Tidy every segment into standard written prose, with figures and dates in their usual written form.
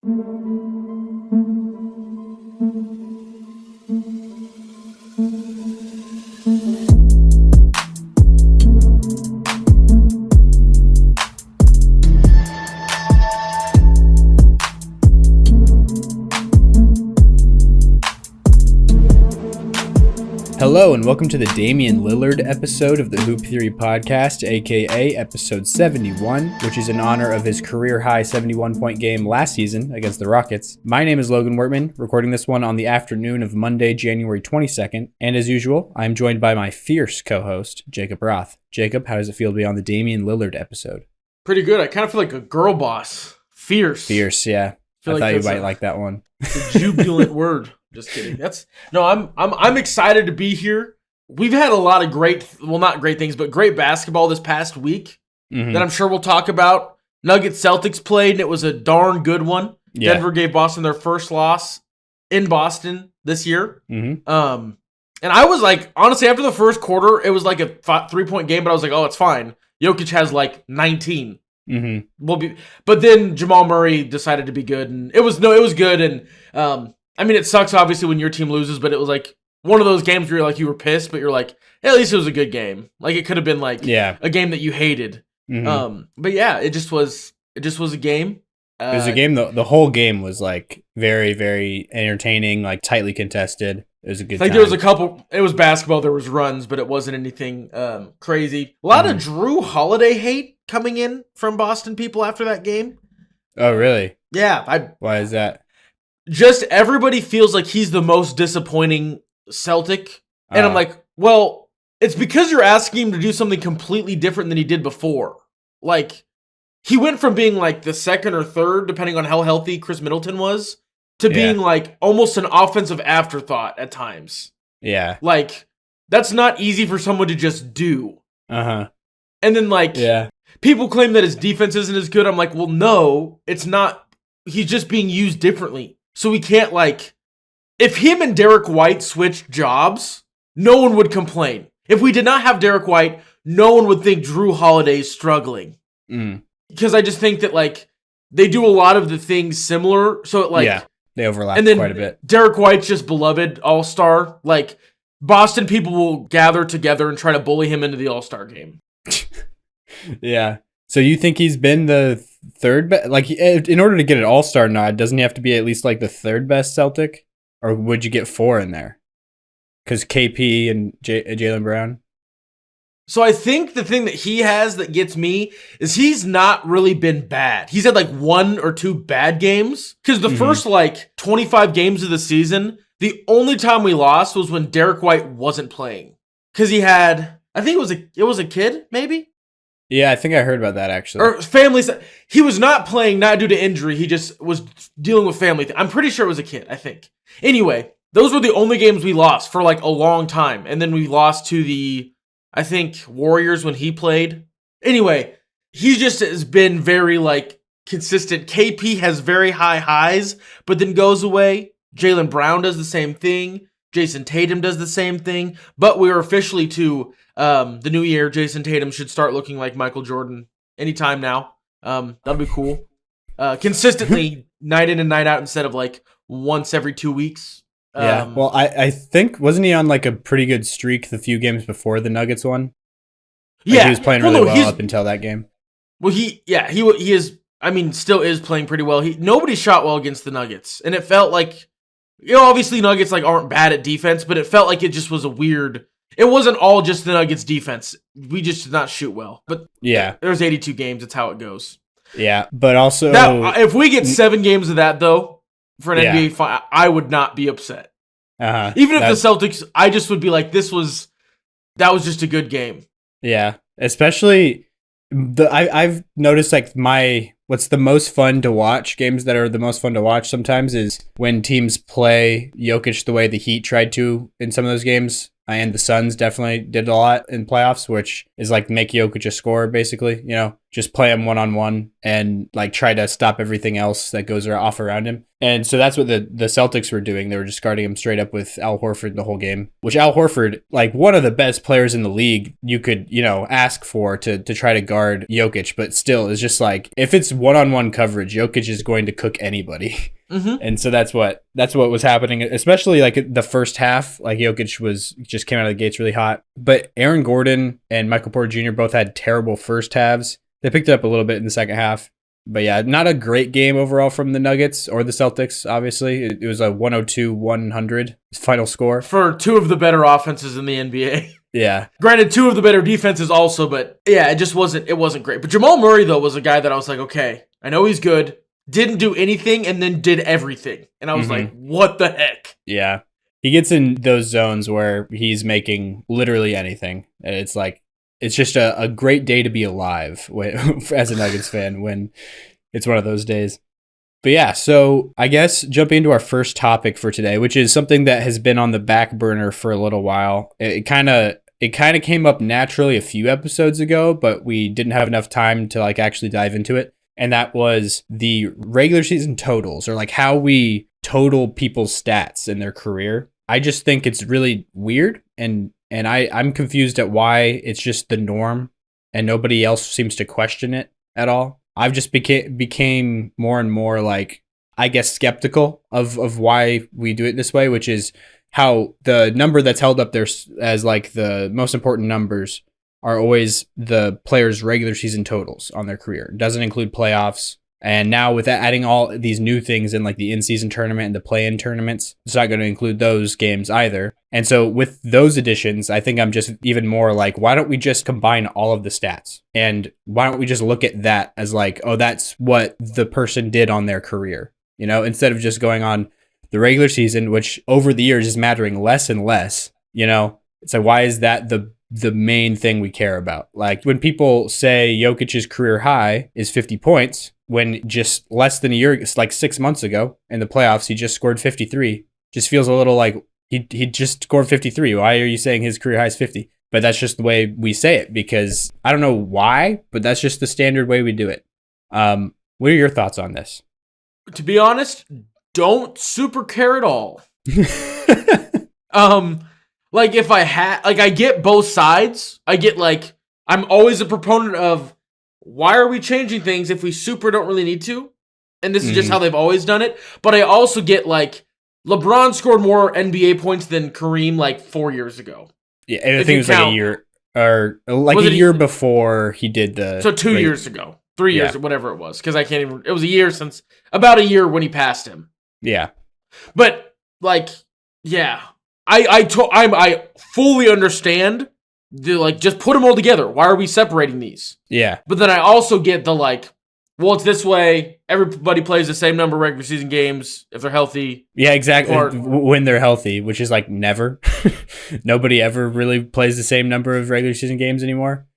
Hello and welcome to the Damian Lillard episode of the Hoop Theory Podcast, aka episode 71, which is in honor of his career-high 71-point game last season against the Rockets. My name is Logan Wortman, recording this one on the afternoon of Monday, January 22nd, and as usual, I'm joined by my fierce co-host, Jacob Roth. Jacob, how does it feel to be on the Damian Lillard episode? Pretty good. I kind of feel like a girl boss. Fierce. Fierce, yeah. I thought you might like that one. It's a jubilant word. Just kidding. I'm excited to be here. We've had a lot of not great things, but great basketball this past week that I'm sure we'll talk about. Nuggets Celtics played, and it was a darn good one. Yeah. Denver gave Boston their first loss in Boston this year. And I was like, honestly, after the first quarter, it was like a 3-point game, but I was like, oh, it's fine. Jokic has like 19. But then Jamal Murray decided to be good, and it was good. And I mean, it sucks obviously when your team loses, but it was like one of those games where you're like, you were pissed, but you're like, hey, at least it was a good game. Like it could have been like a game that you hated. But yeah, it just was a game. It was a game. The whole game was like very, very entertaining, like tightly contested. It was a good time. There was a couple, it was basketball, there was runs, but it wasn't anything crazy. A lot of Drew Holiday hate coming in from Boston people after that game. Oh, really? Yeah. Why is that? Just everybody feels like he's the most disappointing Celtic. And I'm like, well, it's because you're asking him to do something completely different than he did before. Like, he went from being like the second or third, depending on how healthy Chris Middleton was, to being like almost an offensive afterthought at times. Yeah. Like, that's not easy for someone to just do. And then people claim that his defense isn't as good. I'm like, well, no, it's not. He's just being used differently. So we can't if him and Derek White switched jobs, no one would complain. If we did not have Derek White, no one would think Drew Holiday's struggling. Because I just think that they do a lot of the things similar. So they overlap quite a bit. Derek White's just beloved all-star. Like Boston people will gather together and try to bully him into the all-star game. Yeah. So you think he's been the third best? Like, in order to get an all-star nod, doesn't he have to be at least the third best Celtic? Or would you get 4 in there? Because KP and Jaylen Brown? So I think the thing that he has that gets me is he's not really been bad. He's had 1 or 2 bad games. Because the first 25 games of the season, the only time we lost was when Derek White wasn't playing. Because he had, I think it was a kid, maybe? Yeah, I think I heard about that, actually. Or family. He was not playing, not due to injury. He just was dealing with family. I'm pretty sure it was a kid, I think. Anyway, those were the only games we lost for a long time. And then we lost to the, I think, Warriors when he played. Anyway, he just has been very, consistent. KP has very high highs, but then goes away. Jaylen Brown does the same thing. Jason Tatum does the same thing. But we are officially to the new year. Jason Tatum should start looking like Michael Jordan anytime now. That'll be cool. Consistently, night in and night out instead of once every 2 weeks. Yeah. Well, I think, wasn't he on a pretty good streak the few games before the Nuggets one? He was playing really well up until that game. Well, he is. I mean, still is playing pretty well. Nobody shot well against the Nuggets, and it felt like, obviously Nuggets aren't bad at defense, but it felt like it just was a weird. It wasn't all just the Nuggets defense. We just did not shoot well. But there's 82 games. It's how it goes. Yeah, but also if we get 7 games of that though for an NBA final, I would not be upset. Even if the Celtics, I just would be like, that was just a good game. Yeah, especially I've noticed what's the most fun to watch, games that are the most fun to watch sometimes is when teams play Jokic the way the Heat tried to in some of those games. And the Suns definitely did a lot in playoffs, which is make Jokic a scorer, basically. Just play him one-on-one and try to stop everything else that goes off around him. And so that's what the Celtics were doing. They were just guarding him straight up with Al Horford the whole game, which Al Horford, like one of the best players in the league, you could, ask for to try to guard Jokic, but still it's just like, if it's one-on-one coverage, Jokic is going to cook anybody. Mm-hmm. And so that's what was happening, especially like the first half. Like Jokic just came out of the gates really hot, but Aaron Gordon and Michael Porter Jr. both had terrible first halves. They picked it up a little bit in the second half. But yeah, not a great game overall from the Nuggets or the Celtics, obviously. It was a 102-100 final score. For two of the better offenses in the NBA. Yeah. Granted, two of the better defenses also, but yeah, it wasn't great. But Jamal Murray, though, was a guy that I was like, okay, I know he's good. Didn't do anything and then did everything. And I was like, what the heck? Yeah. He gets in those zones where he's making literally anything. And it's like, it's just a great day to be alive as a Nuggets fan when it's one of those days. But yeah, so I guess jumping into our first topic for today, which is something that has been on the back burner for a little while. It kind of came up naturally a few episodes ago, but we didn't have enough time to like actually dive into it. And that was the regular season totals, or like how we total people's stats in their career. I just think it's really weird, and I'm confused at why it's just the norm and nobody else seems to question it at all. I've just became more and more like, I guess, skeptical of why we do it this way, which is how the number that's held up there as like the most important numbers are always the players' regular season totals on their career. It doesn't include playoffs. And now with that, adding all these new things in like the in-season tournament and the play-in tournaments, it's not going to include those games either. And so with those additions, I think I'm just even more like, why don't we just combine all of the stats? And why don't we just look at that as like, oh, that's what the person did on their career, instead of just going on the regular season, which over the years is mattering less and less, It's like, why is that the main thing we care about? Like when people say Jokic's career high is 50 points, when just less than a year, it's like 6 months ago in the playoffs, he just scored 53. Just feels a little like he just scored 53. Why are you saying his career high is 50? But that's just the way we say it, because I don't know why, but that's just the standard way we do it. What are your thoughts on this? To be honest, don't super care at all. Like if I get both sides. I get like, I'm always a proponent of, why are we changing things if we super don't really need to? And this is just how they've always done it. But I also get like, LeBron scored more NBA points than Kareem like 4 years ago. Yeah, I think it was like a year, or like a year before he did the... So 2 years ago, 3 years, or whatever it was. Because I can't even... It was about a year when he passed him. Yeah. But like, yeah. I fully understand just put them all together. Why are we separating these? Yeah. But then I also get the like, well, it's this way. Everybody plays the same number of regular season games if they're healthy. Yeah, exactly. When they're healthy, which is like never. Nobody ever really plays the same number of regular season games anymore.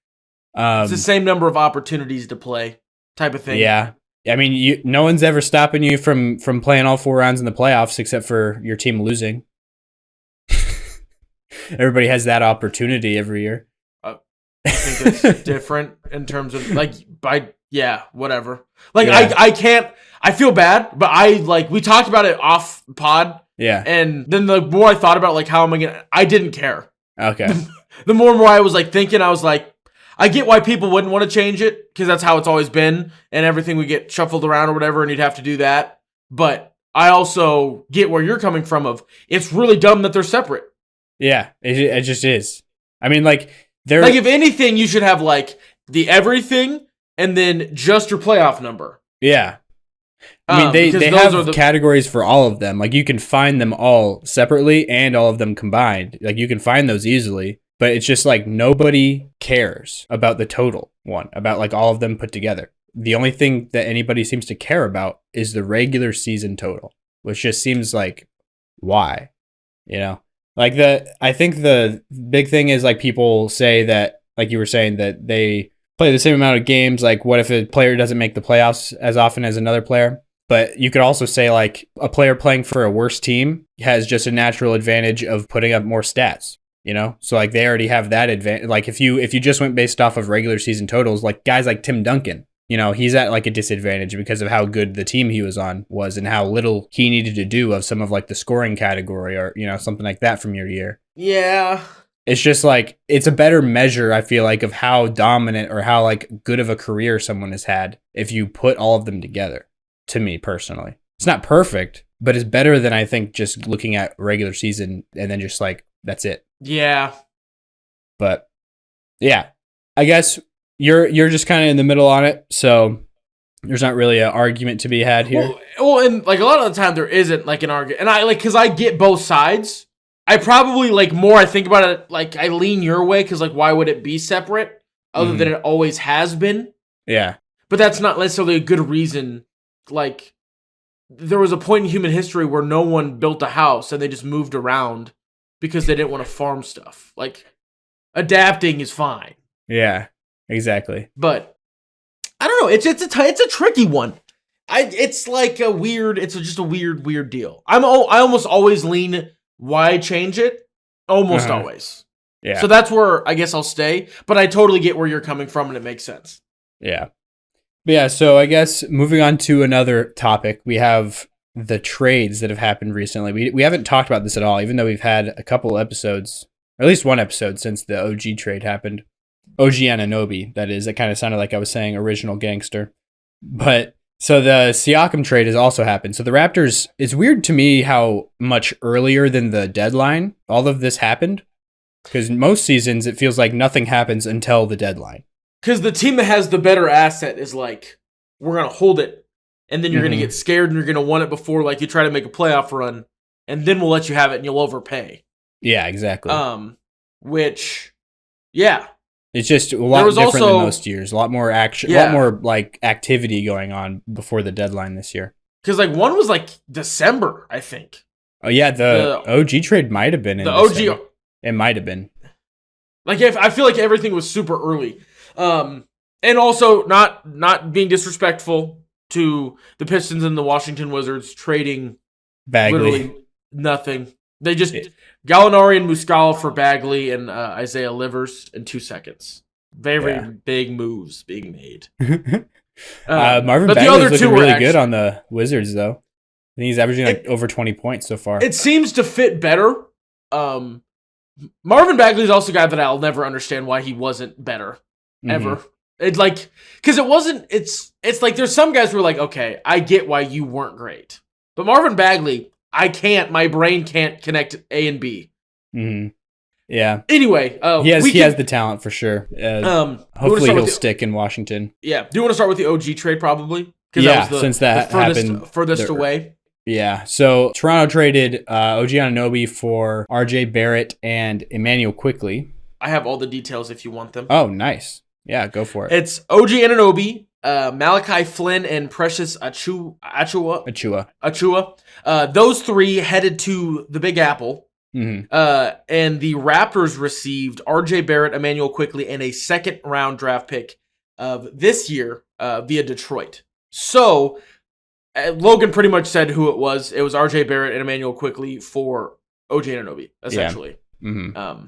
It's the same number of opportunities to play type of thing. Yeah. I mean, no one's ever stopping you from playing all 4 rounds in the playoffs except for your team losing. Everybody has that opportunity every year. I think it's different in terms of whatever. Like I can't. I feel bad, but we talked about it off pod. Yeah. And then the more I thought about like how am I gonna, I didn't care. Okay. The more and more I was like thinking, I was like, I get why people wouldn't want to change it because that's how it's always been, and everything would get shuffled around or whatever, and you'd have to do that. But I also get where you're coming from. Of it's really dumb that they're separate. Yeah, it just is. I mean, like, they're... Like, if anything, you should have, like, the everything and then just your playoff number. Yeah. I mean, they have categories for all of them. Like, you can find them all separately and all of them combined. Like, you can find those easily. But it's just, like, nobody cares about the total one, about, like, all of them put together. The only thing that anybody seems to care about is the regular season total, which just seems like, why? Like I think the big thing is like people say that, like you were saying, that they play the same amount of games. Like, what if a player doesn't make the playoffs as often as another player? But you could also say like a player playing for a worse team has just a natural advantage of putting up more stats, So like they already have that advantage. Like if you just went based off of regular season totals, like guys like Tim Duncan, he's at like a disadvantage because of how good the team he was on was and how little he needed to do of some of like the scoring category or, something like that from year to year. Yeah. It's just like, it's a better measure, I feel like, of how dominant or how like good of a career someone has had if you put all of them together, to me personally. It's not perfect, but it's better than I think just looking at regular season and then just like, that's it. Yeah. But yeah, I guess you're just kind of in the middle on it. So there's not really an argument to be had here. Well, and like a lot of the time there isn't like an argument. And I like, cause I get both sides. I probably like more I think about it, like I lean your way because like why would it be separate other than it always has been? Yeah. But that's not necessarily a good reason. Like there was a point in human history where no one built a house and they just moved around because they didn't want to farm stuff. Like adapting is fine. Yeah, exactly. But I don't know. It's a tricky one. It's like a weird. It's just a weird deal. I almost always lean. Why change it? Almost always. Yeah. So that's where I guess I'll stay. But I totally get where you're coming from, and it makes sense. Yeah. But yeah, so I guess moving on to another topic, we have the trades that have happened recently. We haven't talked about this at all, even though we've had a couple episodes, or at least one episode since the OG trade happened. OG Anunoby, that is. It kind of sounded like I was saying original gangster. But so the Siakam trade has also happened. So the Raptors, it's weird to me how much earlier than the deadline all of this happened. Because most seasons, it feels like nothing happens until the deadline. Because the team that has the better asset is like, we're going to hold it. And then you're going to get scared and you're going to want it before like you try to make a playoff run. And then we'll let you have it and you'll overpay. Yeah, exactly. Which, yeah. It's just a lot different than most years. A lot more action, a lot more like activity going on before the deadline this year. Because like one was like December, I think. Oh yeah, the OG trade might have been in December. OG. It might have been. Like I feel like everything was super early, and also not being disrespectful to the Pistons and the Washington Wizards trading Bagley. Literally nothing. They just Gallinari and Muscala for Bagley and Isaiah Livers in 2 seconds. Very big moves being made. Marvin Bagley's looking really good on the Wizards, though. I think he's averaging like over 20 points so far. It seems to fit better. Marvin Bagley's also a guy that I'll never understand why he wasn't better ever. It's like because it wasn't. It's like there's some guys who are like, okay, I get why you weren't great, but Marvin Bagley. My brain can't connect A and B. Yeah. Anyway, he has the talent for sure. Hopefully he'll stick in Washington. Yeah. Do you want to start with the OG trade probably? Yeah, since that happened furthest away. Yeah. So Toronto traded OG Anunoby for RJ Barrett and Emmanuel Quickley. I have all the details if you want them. Oh, nice. Yeah, go for it. It's OG Anunoby, Malachi Flynn, and Precious Achua. Those three headed to the Big Apple. And the Raptors received RJ Barrett, Emmanuel Quickley, and a second-round draft pick of this year via Detroit. So Logan pretty much said who it was. It was RJ Barrett and Emmanuel Quickley for OG Anunoby, essentially. Yeah.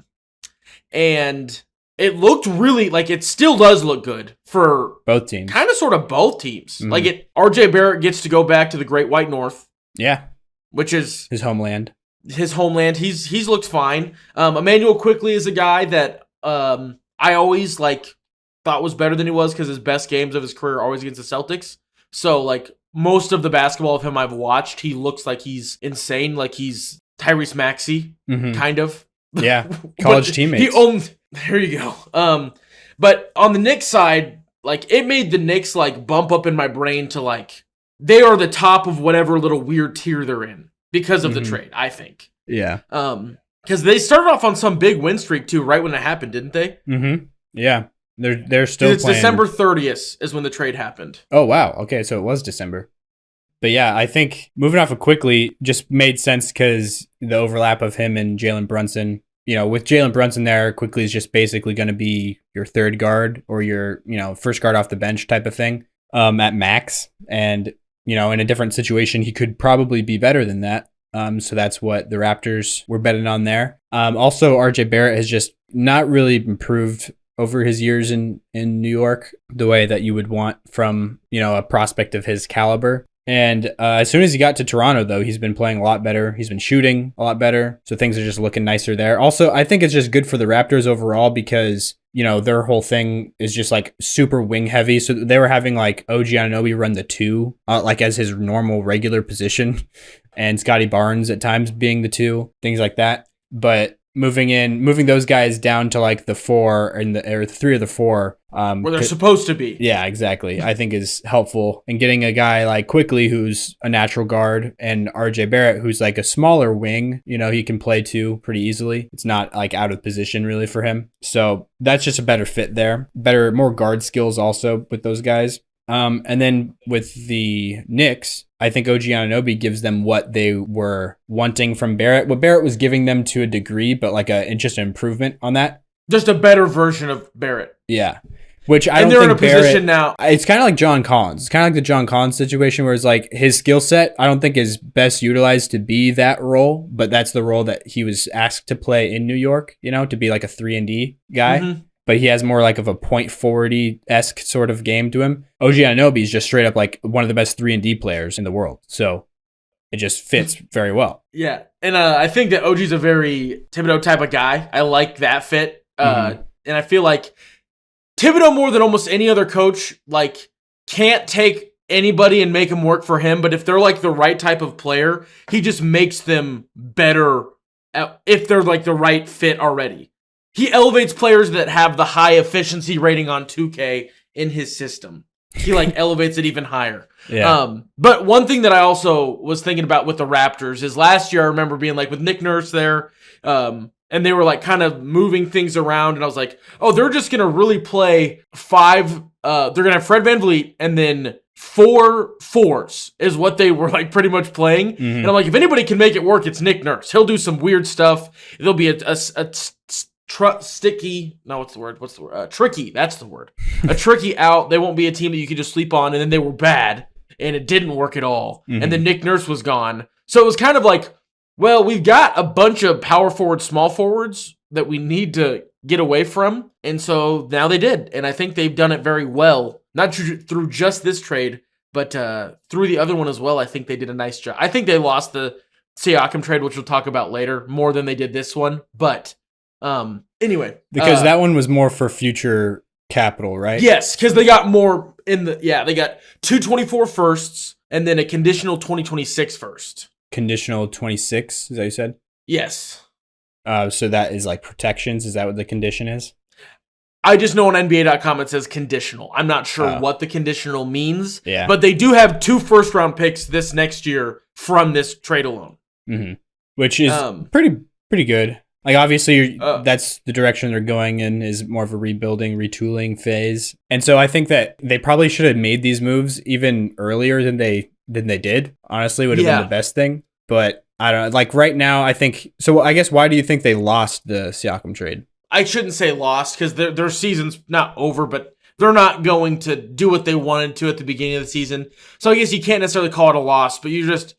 And it looked really like it still does look good for both teams. Kind of sort of both teams. Like RJ Barrett gets to go back to the Great White North. Yeah. Which is his homeland. He's looked fine. Emmanuel Quickley is a guy that I always thought was better than he was because his best games of his career are always against the Celtics. So like most of the basketball of him I've watched, he looks like he's insane, like he's Tyrese Maxey, kind of. Yeah, college teammates. There you go. But on the Knicks side, like it made the Knicks like bump up in my brain to like they are the top of whatever little weird tier they're in because of the trade, I think. Yeah. Because they started off on some big win streak too, right when it happened, didn't they? Yeah. They're still it's playing. December 30th is when the trade happened. Oh, wow. Okay, so it was December. But yeah, I think moving off of Quickley just made sense because the overlap of him and Jalen Brunson. With Jalen Brunson there, Quickley is just basically going to be your third guard or your, first guard off the bench type of thing at max. And, in a different situation, he could probably be better than that. So that's what the Raptors were betting on there. Also, RJ Barrett has just not really improved over his years in New York, the way that you would want from, a prospect of his caliber. And as soon as he got to Toronto, though, he's been playing a lot better. He's been shooting a lot better. So things are just looking nicer there. Also, I think it's just good for the Raptors overall because, their whole thing is just like super wing heavy. So they were having like OG Anunoby run the 2, like as his normal regular position, and Scotty Barnes at times being the 2, things like that. But moving those guys down to like the 4 or 3 of the 4, where they're supposed to be. Yeah, exactly. I think is helpful. And getting a guy like Quickly, who's a natural guard, and RJ Barrett, who's like a smaller wing, he can play 2 pretty easily. It's not like out of position really for him. So that's just a better fit there. More guard skills also with those guys. And then with the Knicks, I think OG Anunoby gives them what they were wanting from Barrett. What Barrett was giving them to a degree, but like just an improvement on that. Just a better version of Barrett. Yeah. Which I don't think Barrett... And they're in a position now... It's kind of like John Collins. It's kind of like the John Collins situation where it's like his skill set, I don't think is best utilized to be that role, but that's the role that he was asked to play in New York, to be like a 3-and-D guy. Mm-hmm. But he has more like of a point forward-esque sort of game to him. OG Anunoby is just straight up like one of the best 3-and-D players in the world. So it just fits very well. Yeah. And I think that OG's a very Thibodeau type of guy. I like that fit. And I feel like Thibodeau, more than almost any other coach, like can't take anybody and make them work for him. But if they're like the right type of player, he just makes them better if they're like the right fit already. He elevates players that have the high efficiency rating on 2K in his system. He like elevates it even higher. Yeah. But one thing that I also was thinking about with the Raptors is last year I remember being like with Nick Nurse there, and they were like kind of moving things around, and I was like, oh, they're just gonna really play 5. They're gonna have Fred VanVleet and then 4 4s is what they were like pretty much playing. Mm-hmm. And I'm like, if anybody can make it work, it's Nick Nurse. He'll do some weird stuff. There'll be tricky, that's the word. A tricky out. They won't be a team that you can just sleep on, and then they were bad, and it didn't work at all. Mm-hmm. And then Nick Nurse was gone. So it was kind of like, well, we've got a bunch of power forwards, small forwards that we need to get away from. And so now they did. And I think they've done it very well, not through just this trade, but through the other one as well. I think they did a nice job. I think they lost the Siakam trade, which we'll talk about later, more than they did this one. But anyway, because that one was more for future capital, right? Yes, because they got more they got 224 firsts and then a conditional 2026 first. Conditional 26, is that what you said? Yes. So that is like protections. Is that what the condition is? I just know on NBA.com it says conditional. I'm not sure what the conditional means. Yeah. But they do have 2 first-round picks this next year from this trade alone. Mm-hmm. Which is pretty good. Like, obviously, that's the direction they're going in, is more of a rebuilding, retooling phase. And so I think that they probably should have made these moves even earlier than they did. Honestly, would have been the best thing. But I don't know. Like, right now, I think... So I guess why do you think they lost the Siakam trade? I shouldn't say lost, because their season's not over, but they're not going to do what they wanted to at the beginning of the season. So I guess you can't necessarily call it a loss, but you just...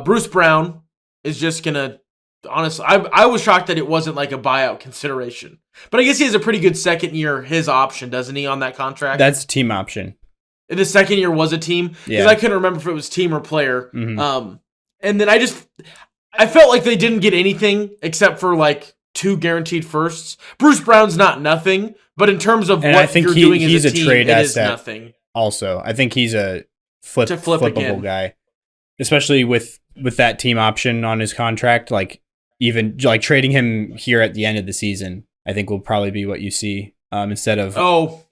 Bruce Brown is just going to... Honestly, I was shocked that it wasn't like a buyout consideration. But I guess he has a pretty good second year, his option, doesn't he, on that contract? That's team option. The second year was a team? Because I couldn't remember if it was team or player. Mm-hmm. And then I felt like they didn't get anything except for like 2 guaranteed firsts. Bruce Brown's not nothing, but in terms of what you're doing as a team, it is nothing. Also, I think he's a flippable guy. Especially with that team option on his contract, like even like trading him here at the end of the season, I think will probably be what you see instead of...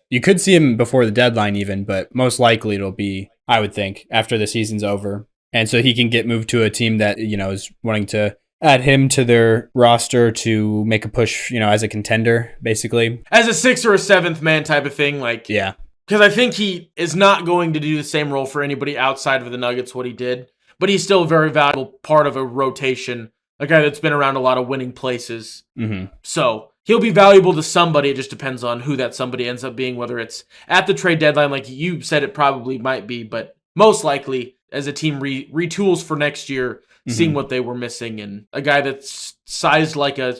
You could see him before the deadline even, but most likely it'll be, I would think, after the season's over. And so he can get moved to a team that, is wanting to add him to their roster to make a push, as a contender, basically. As a 6th or a 7th man type of thing, like... Yeah. Because I think he is not going to do the same role for anybody outside of the Nuggets, what he did. But he's still a very valuable part of a rotation, a guy that's been around a lot of winning places. Mm-hmm. So he'll be valuable to somebody. It just depends on who that somebody ends up being, whether it's at the trade deadline, like you said it probably might be, but most likely as a team retools for next year, seeing what they were missing, and a guy that's sized like a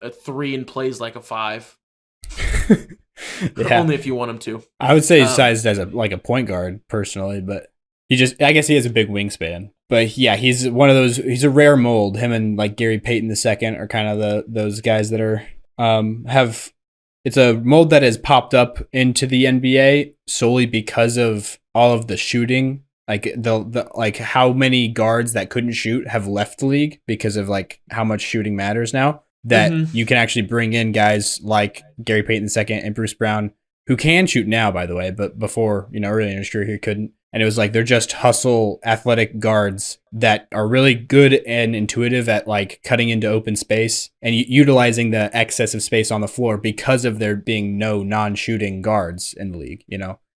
3 and plays like a 5. Yeah. Only if you want him to. I would say he's sized as a point guard personally, but I guess he has a big wingspan. But yeah, he's one of those. He's a rare mold. Him and like Gary Payton II are kind of those guys that are have. It's a mold that has popped up into the NBA solely because of all of the shooting. Like the like how many guards that couldn't shoot have left the league because of like how much shooting matters now. That you can actually bring in guys like Gary Payton II and Bruce Brown, who can shoot now, by the way, but before, early in his career, he couldn't. And it was like they're just hustle athletic guards that are really good and intuitive at like cutting into open space and utilizing the excess of space on the floor because of there being no non-shooting guards in the league,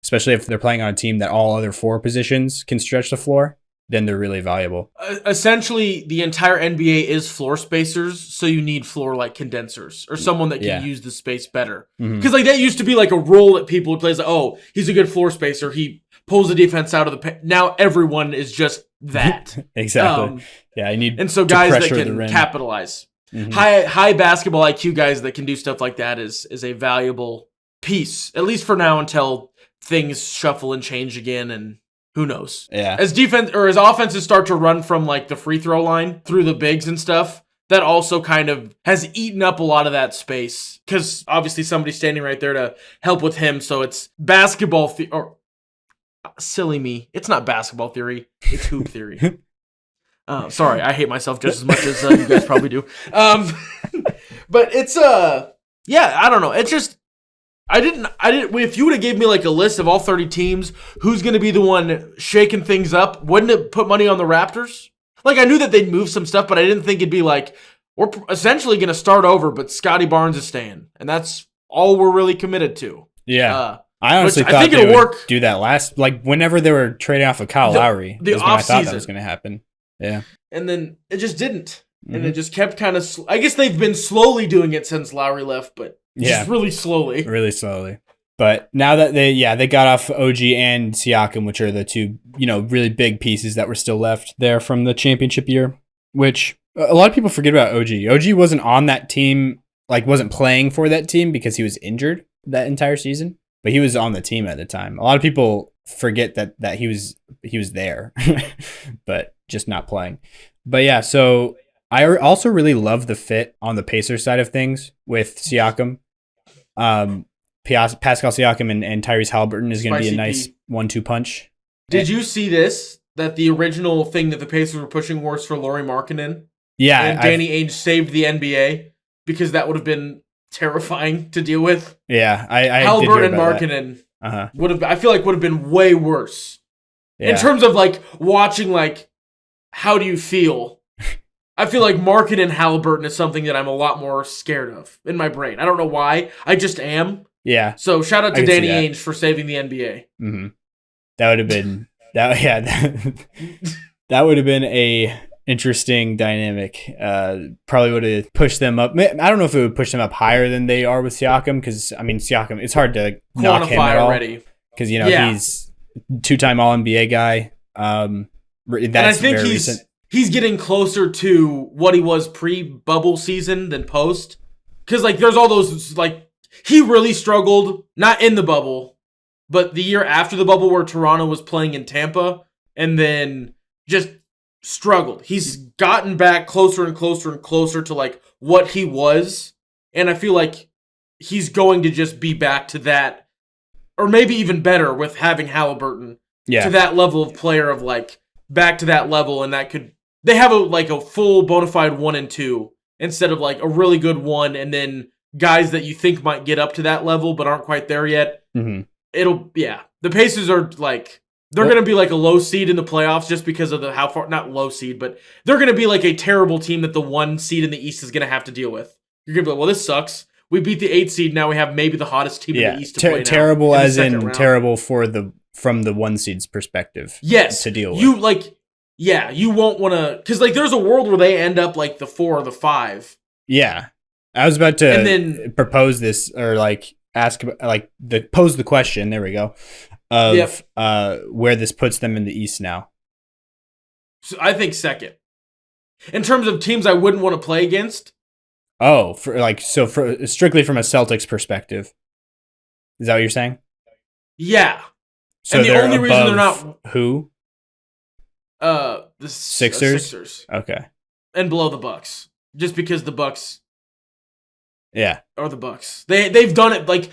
especially if they're playing on a team that all other four positions can stretch the floor. Then they're really valuable. Essentially, the entire NBA is floor spacers, so you need floor-like condensers or someone that can use the space better. Because like that used to be like a role that people would play. Like, oh, he's a good floor spacer. He pulls the defense out of the paint. Now everyone is just that. Exactly. I need and so guys that can capitalize. High basketball IQ guys that can do stuff like that is a valuable piece, at least for now until things shuffle and change again and. Who knows? Yeah. As offenses start to run from like the free throw line through the bigs and stuff, that also kind of has eaten up a lot of that space because obviously somebody's standing right there to help with him. So it's basketball or silly me. It's not basketball theory. It's hoop theory. Sorry, I hate myself just as much as you guys probably do. But it's I don't know. It's just. I didn't. If you would have gave me like a list of all 30 teams, who's going to be the one shaking things up? Wouldn't it put money on the Raptors? Like I knew that they'd move some stuff, but I didn't think it'd be like we're essentially going to start over. But Scotty Barnes is staying, and that's all we're really committed to. Yeah, I honestly thought they would do that whenever they were trading off of Kyle Lowry. The off I thought that was going to happen. Yeah, and then it just didn't, and it just kept kind of. I guess they've been slowly doing it since Lowry left, but. Just really slowly. Really slowly. But now that they got off OG and Siakam, which are the two, really big pieces that were still left there from the championship year, which a lot of people forget about OG. OG wasn't on that team, wasn't playing for that team because he was injured that entire season, but he was on the team at the time. A lot of people forget that he was there, but just not playing. But yeah, so I also really love the fit on the Pacers side of things with Siakam. Pascal Siakam and Tyrese Haliburton is going to be a nice 1-2 punch. Did you see this? That the original thing that the Pacers were pushing was for Lauri Markkanen? Yeah. And Danny Ainge saved the NBA because that would have been terrifying to deal with. Yeah. I Haliburton and Markkanen would have been way worse. Yeah. In terms of watching how do you feel? I feel like Markkanen and Haliburton is something that I'm a lot more scared of in my brain. I don't know why. I just am. Yeah. So shout out to Danny Ainge for saving the NBA. Mm-hmm. That would have been that would have been a interesting dynamic. Probably would have pushed them up. I don't know if it would push them up higher than they are with Siakam because Siakam. It's hard to knock him at all because he's 2-time All NBA guy. And I think recent. He's getting closer to what he was pre-bubble season than post. Because, there's all those, he really struggled, not in the bubble, but the year after the bubble where Toronto was playing in Tampa, and then just struggled. He's gotten back closer and closer and closer to, what he was, and I feel like he's going to just be back to that, or maybe even better with having Haliburton to that level of player of, back to that level, and that could... They have a full bona fide 1 and 2 instead of a really good 1 and then guys that you think might get up to that level but aren't quite there yet. Mm-hmm. The Pacers are they're going to be a low seed in the playoffs just because of not low seed, but they're going to be a terrible team that the 1 seed in the East is going to have to deal with. You're going to be well, this sucks. We beat the 8 seed. Now we have maybe the hottest team in the East to play now. Terrible as in terrible from the 1 seed's perspective. Yes. To deal with. You won't want to... Because, there's a world where they end up, the 4 or the 5. Yeah. I was about to propose this, or, ask, pose the question, there we go, of where this puts them in the East now. So I think second. In terms of teams I wouldn't want to play against, Oh, for strictly from a Celtics perspective. Is that what you're saying? Yeah. So and the they're only reason they're above not who? the Sixers? Okay. And below the Bucks. Just because the Bucks Yeah. are the Bucks. They've done it like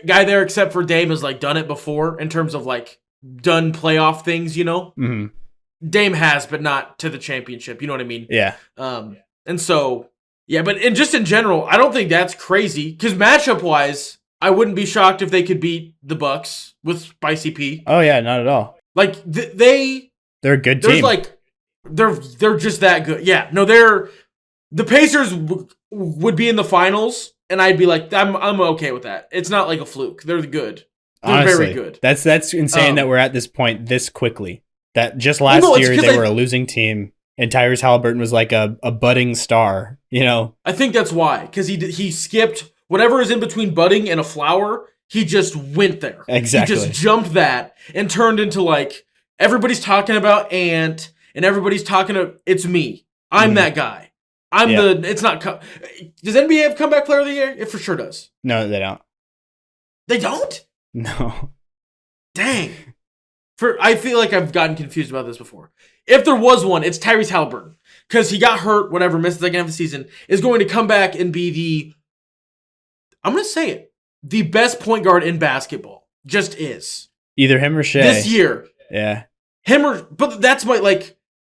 guy there except for Dame has like done it before in terms of like done playoff things, you know? Mm-hmm. Dame has, but not to the championship. You know what I mean? Yeah. And so, yeah, but just in general, I don't think that's crazy because matchup-wise, I wouldn't be shocked if they could beat the Bucks with Spicy P. Oh yeah, not at all. Like they're a good team. Like they're just that good. Yeah, no, the Pacers would be in the finals, and I'd be like, I'm okay with that. It's not like a fluke. They're good. They're Honestly, very good. That's insane that we're at this point this quickly. That just last year they were a losing team, and Tyrese Halliburton was like a budding star. You know, I think that's why, because he skipped whatever is in between budding and a flower. He just went there. Exactly. He just jumped that and turned into like everybody's talking about Ant, and everybody's talking to it's me. I'm that guy. It's not. Does NBA have comeback player of the year? It for sure does. No, they don't. They don't? No. Dang. I feel like I've gotten confused about this before. If there was one, it's Tyrese Halliburton. Because he got hurt, whatever, missed the second half of the season, is going to come back and be I'm going to say it, the best point guard in basketball. Just is. Either him or Shea. This year. Yeah. But that's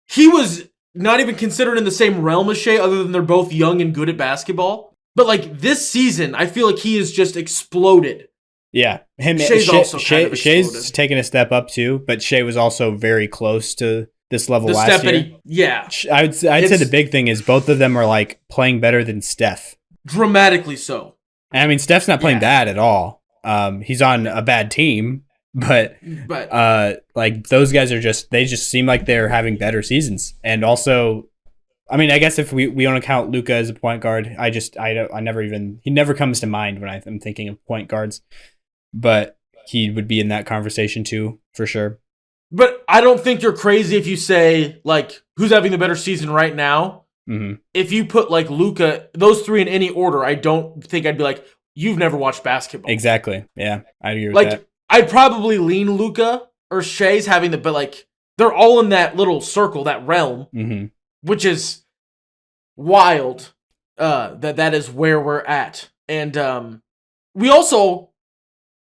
he was not even considered in the same realm as Shea, other than they're both young and good at basketball. But like this season, I feel like he has just exploded. Yeah, Shea's taken a step up too, but Shea was also very close to this level last year. I'd say the big thing is both of them are like playing better than Steph, dramatically so. I mean, Steph's not playing bad at all. He's on a bad team, but like those guys they just seem like they're having better seasons, and also. I mean, I guess if we don't account Luka as a point guard, he never comes to mind when I'm thinking of point guards. But he would be in that conversation too, for sure. But I don't think you're crazy if you say, like, who's having the better season right now? Mm-hmm. If you put, like, Luka, those three in any order, I don't think I'd be like, you've never watched basketball. Exactly. Yeah, I agree with that. I'd probably lean Luka or Shea's having but, like, they're all in that little circle, that realm, which is wild that is where we're at. And we also...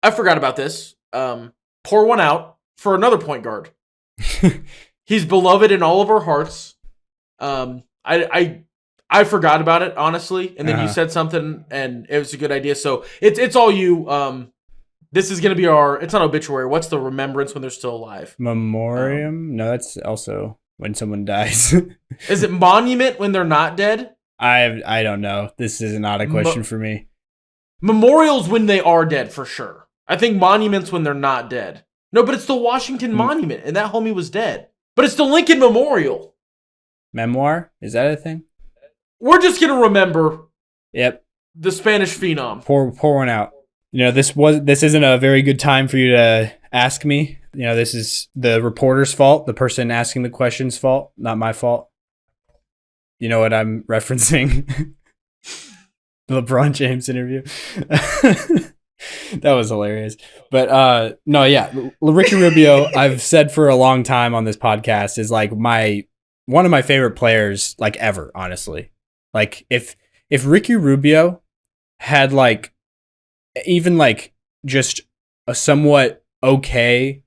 I forgot about this. Pour one out for another point guard. He's beloved in all of our hearts. I forgot about it, honestly, and then you said something, and it was a good idea. So it's all you. This is gonna be it's not obituary. What's the remembrance when they're still alive? Memoriam? No, that's also when someone dies. Is it monument when they're not dead? I don't know. This is not a question for me. Memorials when they are dead, for sure. I think monuments when they're not dead. No, but it's the Washington Monument, and that homie was dead. But it's the Lincoln Memorial. Memoir? Is that a thing? We're just going to remember the Spanish phenom. Pour one out. You know, this isn't a very good time for you to ask me. You know, this is the reporter's fault, the person asking the question's fault, not my fault. You know what I'm referencing? The LeBron James interview. That was hilarious. But no, yeah, Ricky Rubio, I've said for a long time on this podcast, is like one of my favorite players like ever, honestly. Like if Ricky Rubio had like even like just a somewhat okay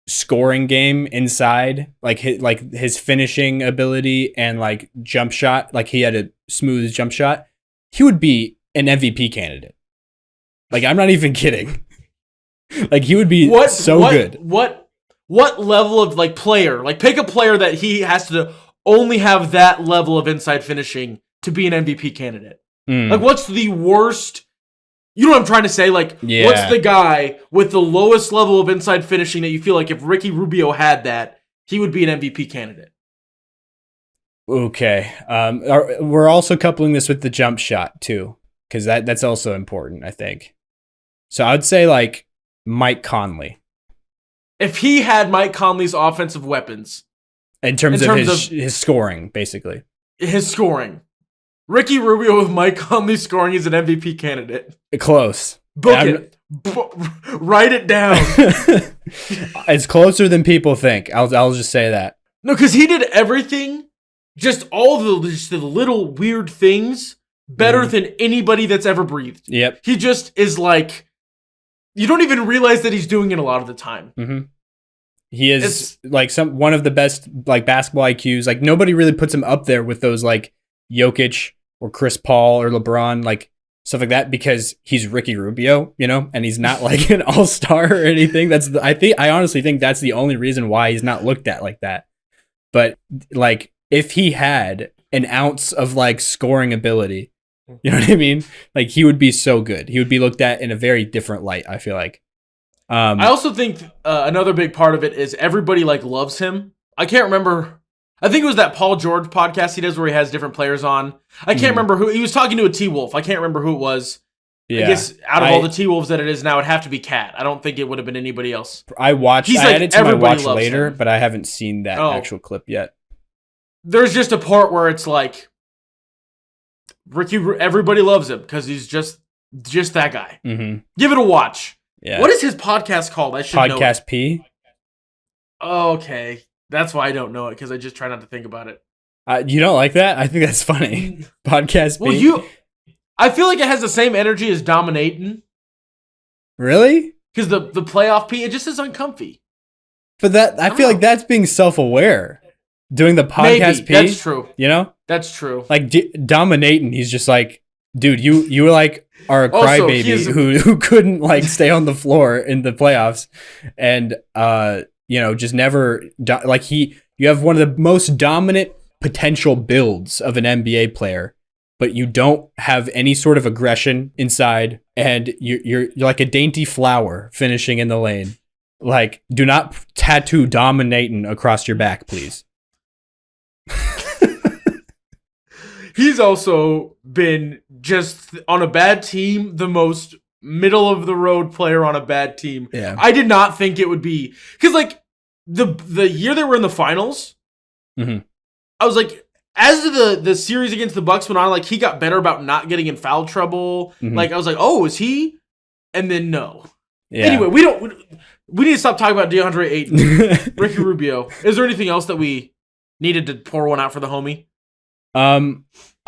scoring game inside, like his finishing ability and like jump shot, like he had a smooth jump shot, he would be an MVP candidate. Like, I'm not even kidding. Like, he would be good. What level of, like, player? Like, pick a player that he has to only have that level of inside finishing to be an MVP candidate. Like, what's the worst... You know what I'm trying to say? Like, what's the guy with the lowest level of inside finishing that you feel like if Ricky Rubio had that, he would be an MVP candidate? Okay. We're also coupling this with the jump shot, too. Because that's also important, I think. So I would say, like, Mike Conley. If he had Mike Conley's offensive weapons. In terms of his scoring, basically. His scoring. Ricky Rubio with Mike Conley scoring as an MVP candidate. Close. Book it. Write it down. It's closer than people think. I'll just say that. No, because he did everything, just all just the little weird things, better than anybody that's ever breathed. Yep. He just is like, you don't even realize that he's doing it a lot of the time. Mm-hmm. He is like one of the best like basketball IQs. Like nobody really puts him up there with those like Jokic or Chris Paul or LeBron, like stuff like that, because he's Ricky Rubio, you know, and he's not like an all-star or anything. I honestly think that's the only reason why he's not looked at like that. But like if he had an ounce of like scoring ability, you know what I mean? Like he would be so good. He would be looked at in a very different light, I feel like. I also think another big part of it is everybody like loves him. I can't remember. I think it was that Paul George podcast he does where he has different players on. I can't remember who. He was talking to a T-Wolf. I can't remember who it was. Yeah. I guess out of all the T-Wolves that it is now, it'd have to be Cat. I don't think it would have been anybody else. I added to my watch later, but I haven't seen that actual clip yet. There's just a part where it's like, everybody loves him because he's just that guy. Mm-hmm. Give it a watch. Yeah. What is his podcast called? I should know. Podcast P? Okay. That's why I don't know it, because I just try not to think about it. You don't like that? I think that's funny. Podcast P? Well, I feel like it has the same energy as Dominating. Really? Because the playoff P, it just is uncomfy. But that I feel like that's being self-aware. Doing the podcast P? That's true. You know? That's true. Like Dominating, he's just like, dude, you were like are a crybaby who couldn't like stay on the floor in the playoffs, and you know, just never like you have one of the most dominant potential builds of an NBA player, but you don't have any sort of aggression inside, and you're like a dainty flower finishing in the lane. Like, do not tattoo Dominating across your back, please. He's also been just on a bad team, the most middle of the road player on a bad team. Yeah. I did not think it would be, because like the year they were in the finals, I was like, as the series against the Bucks went on, like he got better about not getting in foul trouble. Like I was like, oh, is he? And then no. Yeah. Anyway, we need to stop talking about DeAndre Ayton, Ricky Rubio. Is there anything else that we needed to pour one out for the homie?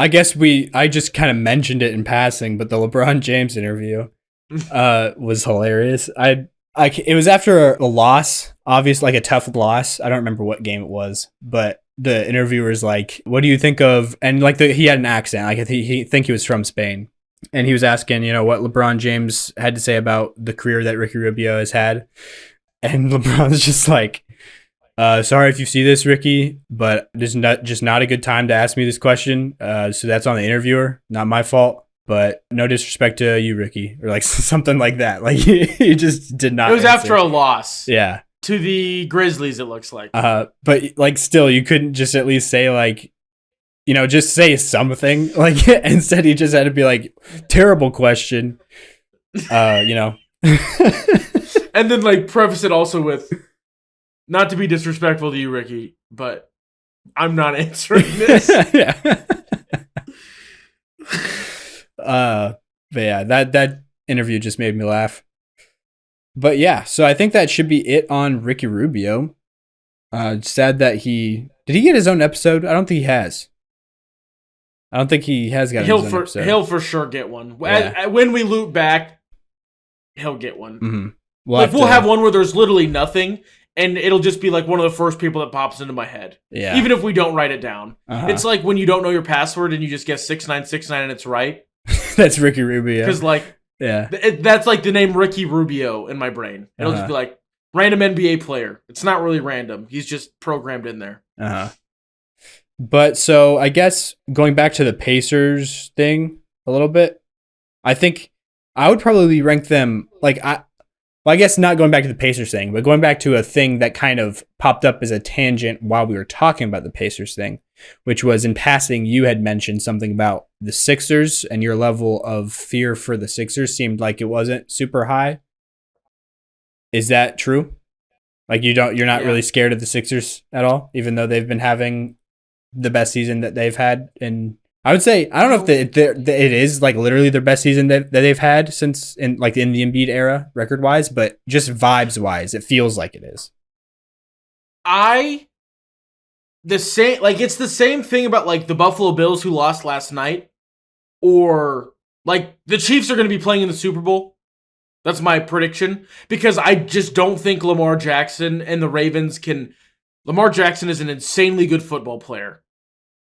I guess I just kind of mentioned it in passing, but the LeBron James interview was hilarious. It was after a loss, obviously like a tough loss. I don't remember what game it was, but the interviewer's like, "What do you think of?" And like he had an accent, like he was from Spain, and he was asking, you know, what LeBron James had to say about the career that Ricky Rubio has had, and LeBron's just like, sorry if you see this, Ricky, but this is not a good time to ask me this question. So that's on the interviewer, not my fault. But no disrespect to you, Ricky, or like something like that. Like he just did not. It was after a loss. Yeah. To the Grizzlies, it looks like. But like still, you couldn't just at least say like, you know, just say something. Like instead, he just had to be like, terrible question. You know. And then like preface it also with, not to be disrespectful to you, Ricky, but I'm not answering this. Yeah. But yeah, that interview just made me laugh. But yeah, so I think that should be it on Ricky Rubio. Sad that did he get his own episode? I don't think he has. I don't think he has got his own episode. He'll for sure get one. Yeah. When we loop back, he'll get one. Mm-hmm. We'll have one where there's literally nothing, and it'll just be like one of the first people that pops into my head. Yeah. Even if we don't write it down. It's like when you don't know your password and you just guess 6969 and it's right. That's Ricky Rubio. Because like, yeah, that's like the name Ricky Rubio in my brain. It'll just be like random NBA player. It's not really random. He's just programmed in there. But so I guess going back to the Pacers thing a little bit, I think I would probably rank them like I guess not going back to the Pacers thing, but going back to a thing that kind of popped up as a tangent while we were talking about the Pacers thing, which was in passing, you had mentioned something about the Sixers and your level of fear for the Sixers seemed like it wasn't super high. Is that true? Like you're not really scared of the Sixers at all, even though they've been having the best season that they've had in I would say I don't know if it is like literally their best season that they've had since in the Embiid era record wise, but just vibes wise, it feels like it is. It's the same thing about like the Buffalo Bills who lost last night, or like the Chiefs are going to be playing in the Super Bowl. That's my prediction, because I just don't think Lamar Jackson and the Ravens can. Lamar Jackson is an insanely good football player.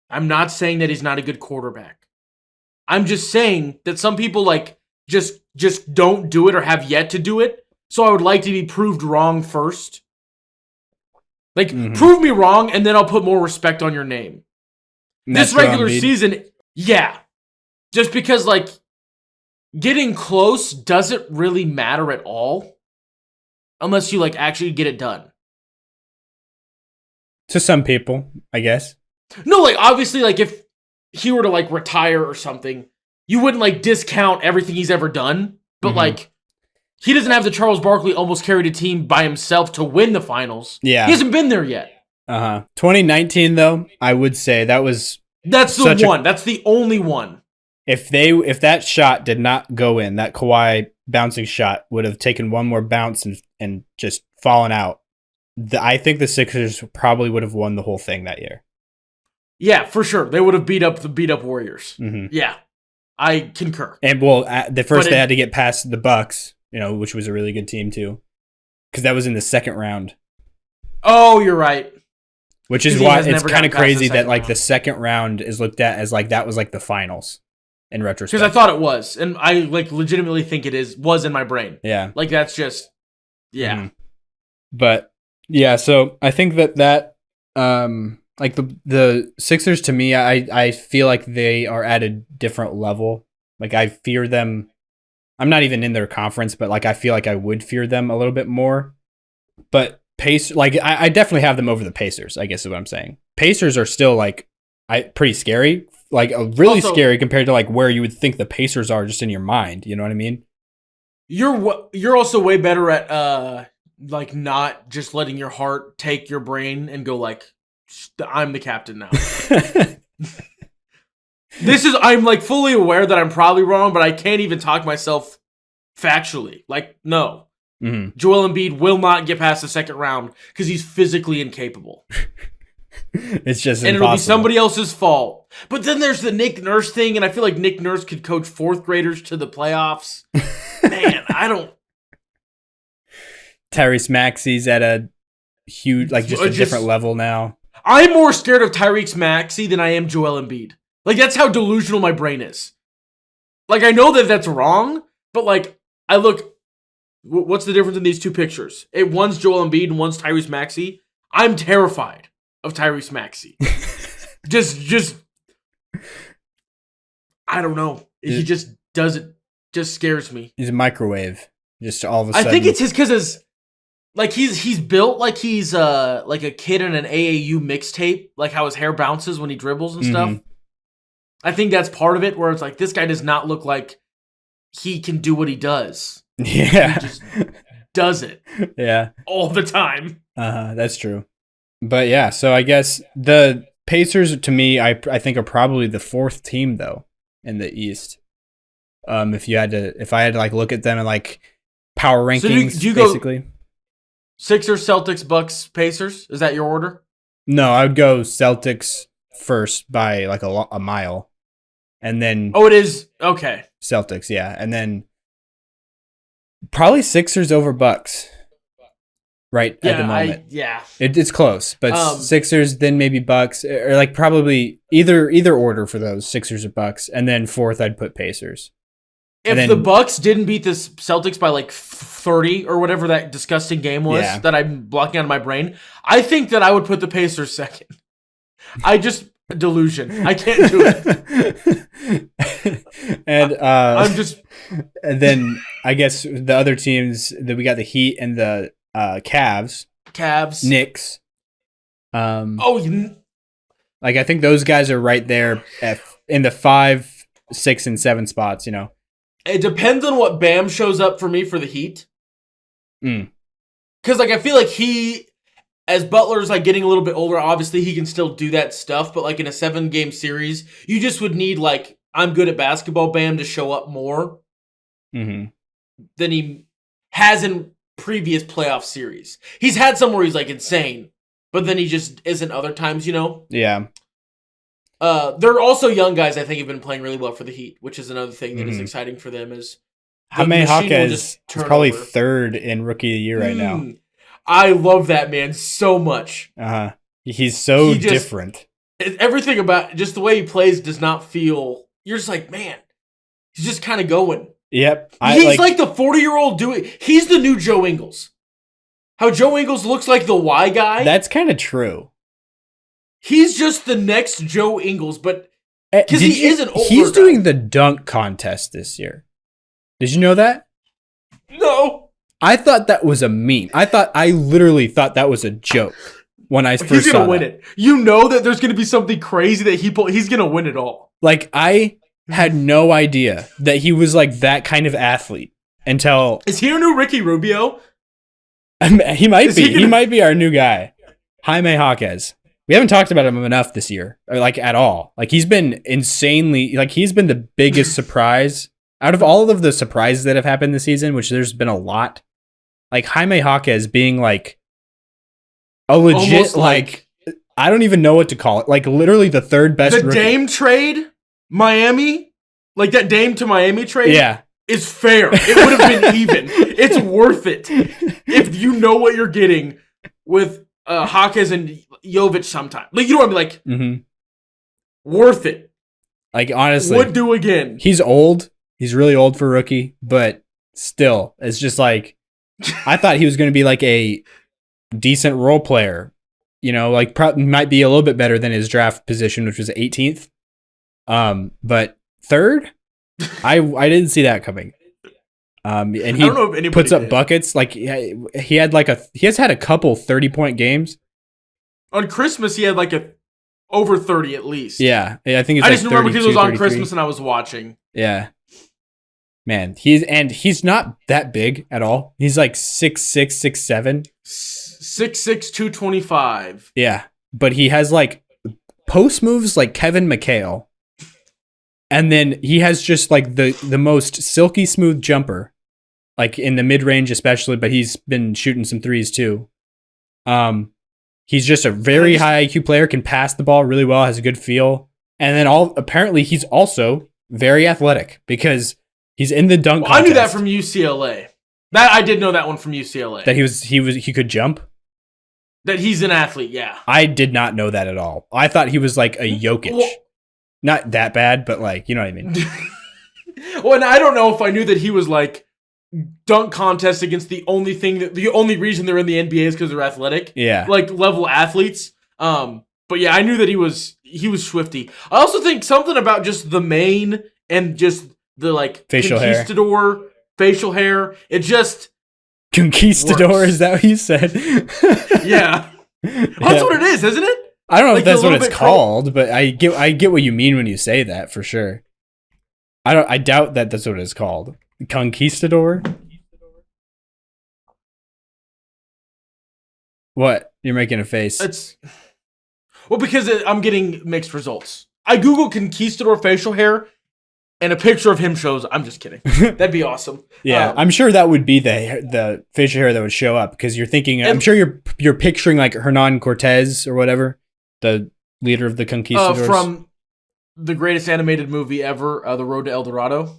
I'm not saying that he's not a good quarterback. I'm just saying that some people like just don't do it or have yet to do it. So I would like to be proved wrong first. Like, prove me wrong, and then I'll put more respect on your name. This regular season, yeah. Just because, like, getting close doesn't really matter at all. Unless you, like, actually get it done. To some people, I guess. No, like, obviously, like, if he were to, like, retire or something, you wouldn't, like, discount everything he's ever done. But, like, he doesn't have the Charles Barkley almost carried a team by himself to win the finals. Yeah. He hasn't been there yet. 2019, though, I would say that's the one. That's the only one. If that shot did not go in, that Kawhi bouncing shot would have taken one more bounce and just fallen out. I think the Sixers probably would have won the whole thing that year. Yeah, for sure. They would have beat up Warriors. Yeah, I concur. And they had to get past the Bucks, which was a really good team too, because that was in the second round. Oh, you're right. Which is why it's kind of crazy that like the second round is looked at as like that was like the finals in retrospect. Because I thought it was, and I like legitimately think it was in my brain. Yeah, like that's just But yeah, so I think that like the Sixers to me, I feel like they are at a different level. Like I fear them. I'm not even in their conference, but like I feel like I would fear them a little bit more. But I definitely have them over the Pacers, I guess is what I'm saying. Pacers are still like pretty scary, like really scary compared to like where you would think the Pacers are just in your mind. You know what I mean? You're also way better at like not just letting your heart take your brain and go like, I'm the captain now. I'm like fully aware that I'm probably wrong, but I can't even talk myself factually. Like, no. Joel Embiid will not get past the second round because he's physically incapable. It's just and impossible. It'll be somebody else's fault. But then there's the Nick Nurse thing, and I feel like Nick Nurse could coach fourth graders to the playoffs. Man, I don't. Tyrese Maxey's at a huge, like just a different level now. I'm more scared of Tyrese Maxey than I am Joel Embiid. Like, that's how delusional my brain is. Like, I know that that's wrong, but like, I look. What's the difference in these two pictures? One's Joel Embiid and one's Tyrese Maxey. I'm terrified of Tyrese Maxey. just, I don't know. He just does it. Just scares me. He's a microwave. Just all of a sudden. I think it's because like he's built like he's like a kid in an AAU mixtape, like how his hair bounces when he dribbles and stuff. I think that's part of it, where it's like this guy does not look like he can do what he does. Yeah. He just does it. Yeah. All the time. That's true. But yeah, so I guess the Pacers to me, I think are probably the fourth team though in the East. If I had to like look at them and like power rankings, so do you basically. Go Sixers, Celtics, Bucks, Pacers? Is that your order? No, I would go Celtics first by like a mile. And then it is? Okay. Celtics, yeah. And then probably Sixers over Bucks at the moment. It's close, but Sixers, then maybe Bucks, or like probably either order for those, Sixers or Bucks. And then fourth, I'd put Pacers. If the Bucks didn't beat the Celtics by like 30 or whatever that disgusting game was that I'm blocking out of my brain, I think that I would put the Pacers second. Delusion. I can't do it. And and then I guess the other teams that we got, the Heat and the Cavs, Knicks. Like I think those guys are right there in the 5, 6, and 7 spots. It depends on what Bam shows up for me for the Heat. Because like I feel like as Butler's like getting a little bit older, obviously he can still do that stuff, but like in a 7-game series, you just would need like, I'm good at basketball Bam to show up more than he has in previous playoff series. He's had some where he's like insane, but then he just isn't other times, you know? Yeah. There are also young guys I think have been playing really well for the Heat, which is another thing that is exciting for them. Is Jaime Jaquez is probably third in Rookie of the Year right now. I love that man so much. He's so different. Everything about just the way he plays does not feel. You're just like, man, he's just kind of going. Yep. He's like the 40-year-old doing. He's the new Joe Ingles. How Joe Ingles looks like the Y guy. That's kind of true. He's just the next Joe Ingles, but because he is an older He's guy. doing the dunk contest this year. Did you know that? No. I thought that was a meme. I literally thought that was a joke when I first saw that. He's going to win it. You know that there's going to be something crazy that he's going to win it all. Like, I had no idea that he was like that kind of athlete until... Is he our new Ricky Rubio? He might be. He might be our new guy. Jaime Jaquez. We haven't talked about him enough this year, or like at all. Like, he's been insanely... Like, he's been the biggest surprise out of all of the surprises that have happened this season, which there's been a lot. Like, Jaime Jaquez being like a legit, almost like, I don't even know what to call it. Like, literally the third best rookie. Dame trade, Miami, like that Dame to Miami trade is fair. It would have been even. It's worth it if you know what you're getting with Jaquez and Jovic sometime. Like, you know what I mean? Like, worth it. Like, honestly. Would do again. He's old. He's really old for a rookie, but still, it's just like, I thought he was going to be like a decent role player, you know, like probably might be a little bit better than his draft position, which was 18th. But third, I didn't see that coming. And he I don't know if anybody puts up did. buckets. Like he has had a couple 30-point games. On Christmas, he had like over 30 at least. Yeah, I think it's I like just remember because it was on 32, Christmas and I was watching. Yeah. Man, he's not that big at all. He's like 6'6", 6'7". 6'6", 225. Yeah, but he has like post moves like Kevin McHale. And then he has just like the most silky smooth jumper, like in the mid-range especially, but he's been shooting some threes too. He's just a very high IQ player, can pass the ball really well, has a good feel. And then apparently he's also very athletic because he's in the dunk contest. I knew that from UCLA. That I did know that one from UCLA. That he could jump? That he's an athlete, yeah. I did not know that at all. I thought he was like a Jokic. Well, not that bad, but like, you know what I mean? Well, and I don't know if I knew that he was like dunk contest against the only reason they're in the NBA is because they're athletic. Yeah. Like level athletes. But yeah, I knew that he was swifty. I also think something about just the mane and just the like conquistador facial hair. It just conquistador works. Is that what you said? Yeah. That's what it is, isn't it? I don't know like if that's what it's called, but I get what you mean when you say that for sure. I doubt that that's what it's called. Conquistador? What? You're making a face. Because I'm getting mixed results. I Googled conquistador facial hair, and a picture of him shows. I'm just kidding. That'd be awesome. Yeah, I'm sure that would be the facial hair that would show up because you're thinking. I'm sure you're picturing like Hernan Cortez or whatever, the leader of the conquistadors from the greatest animated movie ever, The Road to El Dorado.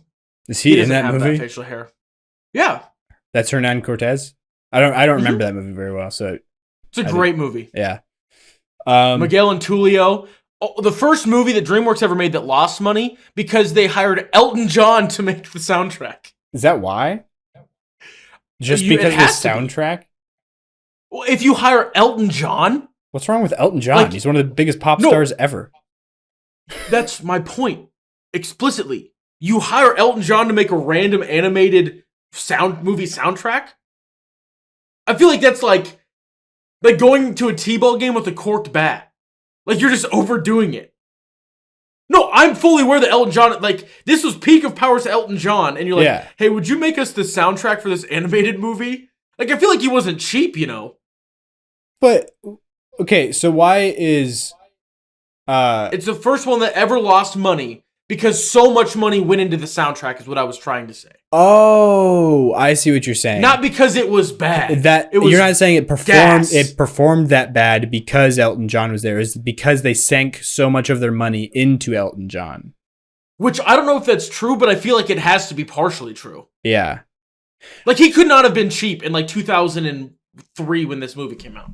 Is he in that movie? That facial hair. Yeah, that's Hernan Cortez. I don't remember that movie very well, so it's a great movie. Yeah. Miguel and Tulio. Oh, the first movie that DreamWorks ever made that lost money because they hired Elton John to make the soundtrack. Is that why? Just because of the soundtrack? Well, if you hire Elton John... What's wrong with Elton John? He's one of the biggest pop stars ever. That's my point. Explicitly. You hire Elton John to make a random animated movie soundtrack? I feel like that's like going to a T-ball game with a corked bat. Like, you're just overdoing it. No, I'm fully aware that Elton John, like, this was peak of powers to Elton John, and you're like, hey, would you make us the soundtrack for this animated movie? Like, I feel like he wasn't cheap, you know? But okay, so why is It's the first one that ever lost money because so much money went into the soundtrack is what I was trying to say. Oh, I see what you're saying. Not because it was bad. You're not saying it gas. performed that bad because Elton John was there. It's because they sank so much of their money into Elton John. Which I don't know if that's true, but I feel like it has to be partially true. Yeah. Like he could not have been cheap in like 2003 when this movie came out.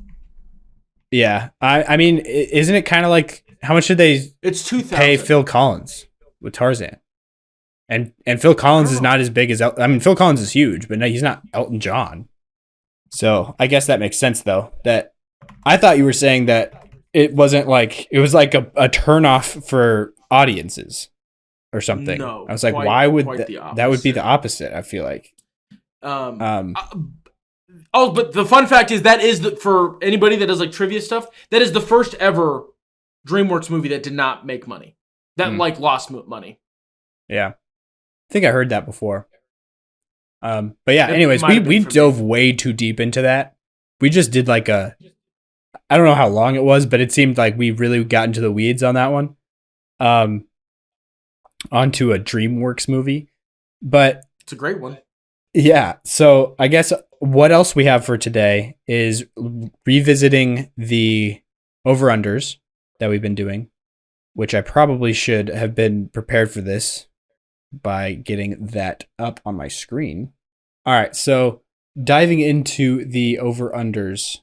Yeah. I mean, isn't it kind of like how much did they pay Phil Collins with Tarzan? And Phil Collins is not as big as Phil Collins is huge, but no, he's not Elton John. So I guess that makes sense though. That I thought you were saying that it wasn't like it was like a turnoff for audiences or something. No, I was like, why would that would be the opposite? I feel like. But the fun fact is that is for anybody that does like trivia stuff, that is the first ever DreamWorks movie that did not make money. That like lost money. Yeah. I think I heard that before. But yeah, anyways, we dove way too deep into that. We just did like I don't know how long it was, but it seemed like we really got into the weeds on that one. Onto a DreamWorks movie. But it's a great one. Yeah. So I guess what else we have for today is revisiting the over-unders that we've been doing, which I probably should have been prepared for this by getting that up on my screen. All right, so diving into the over-unders,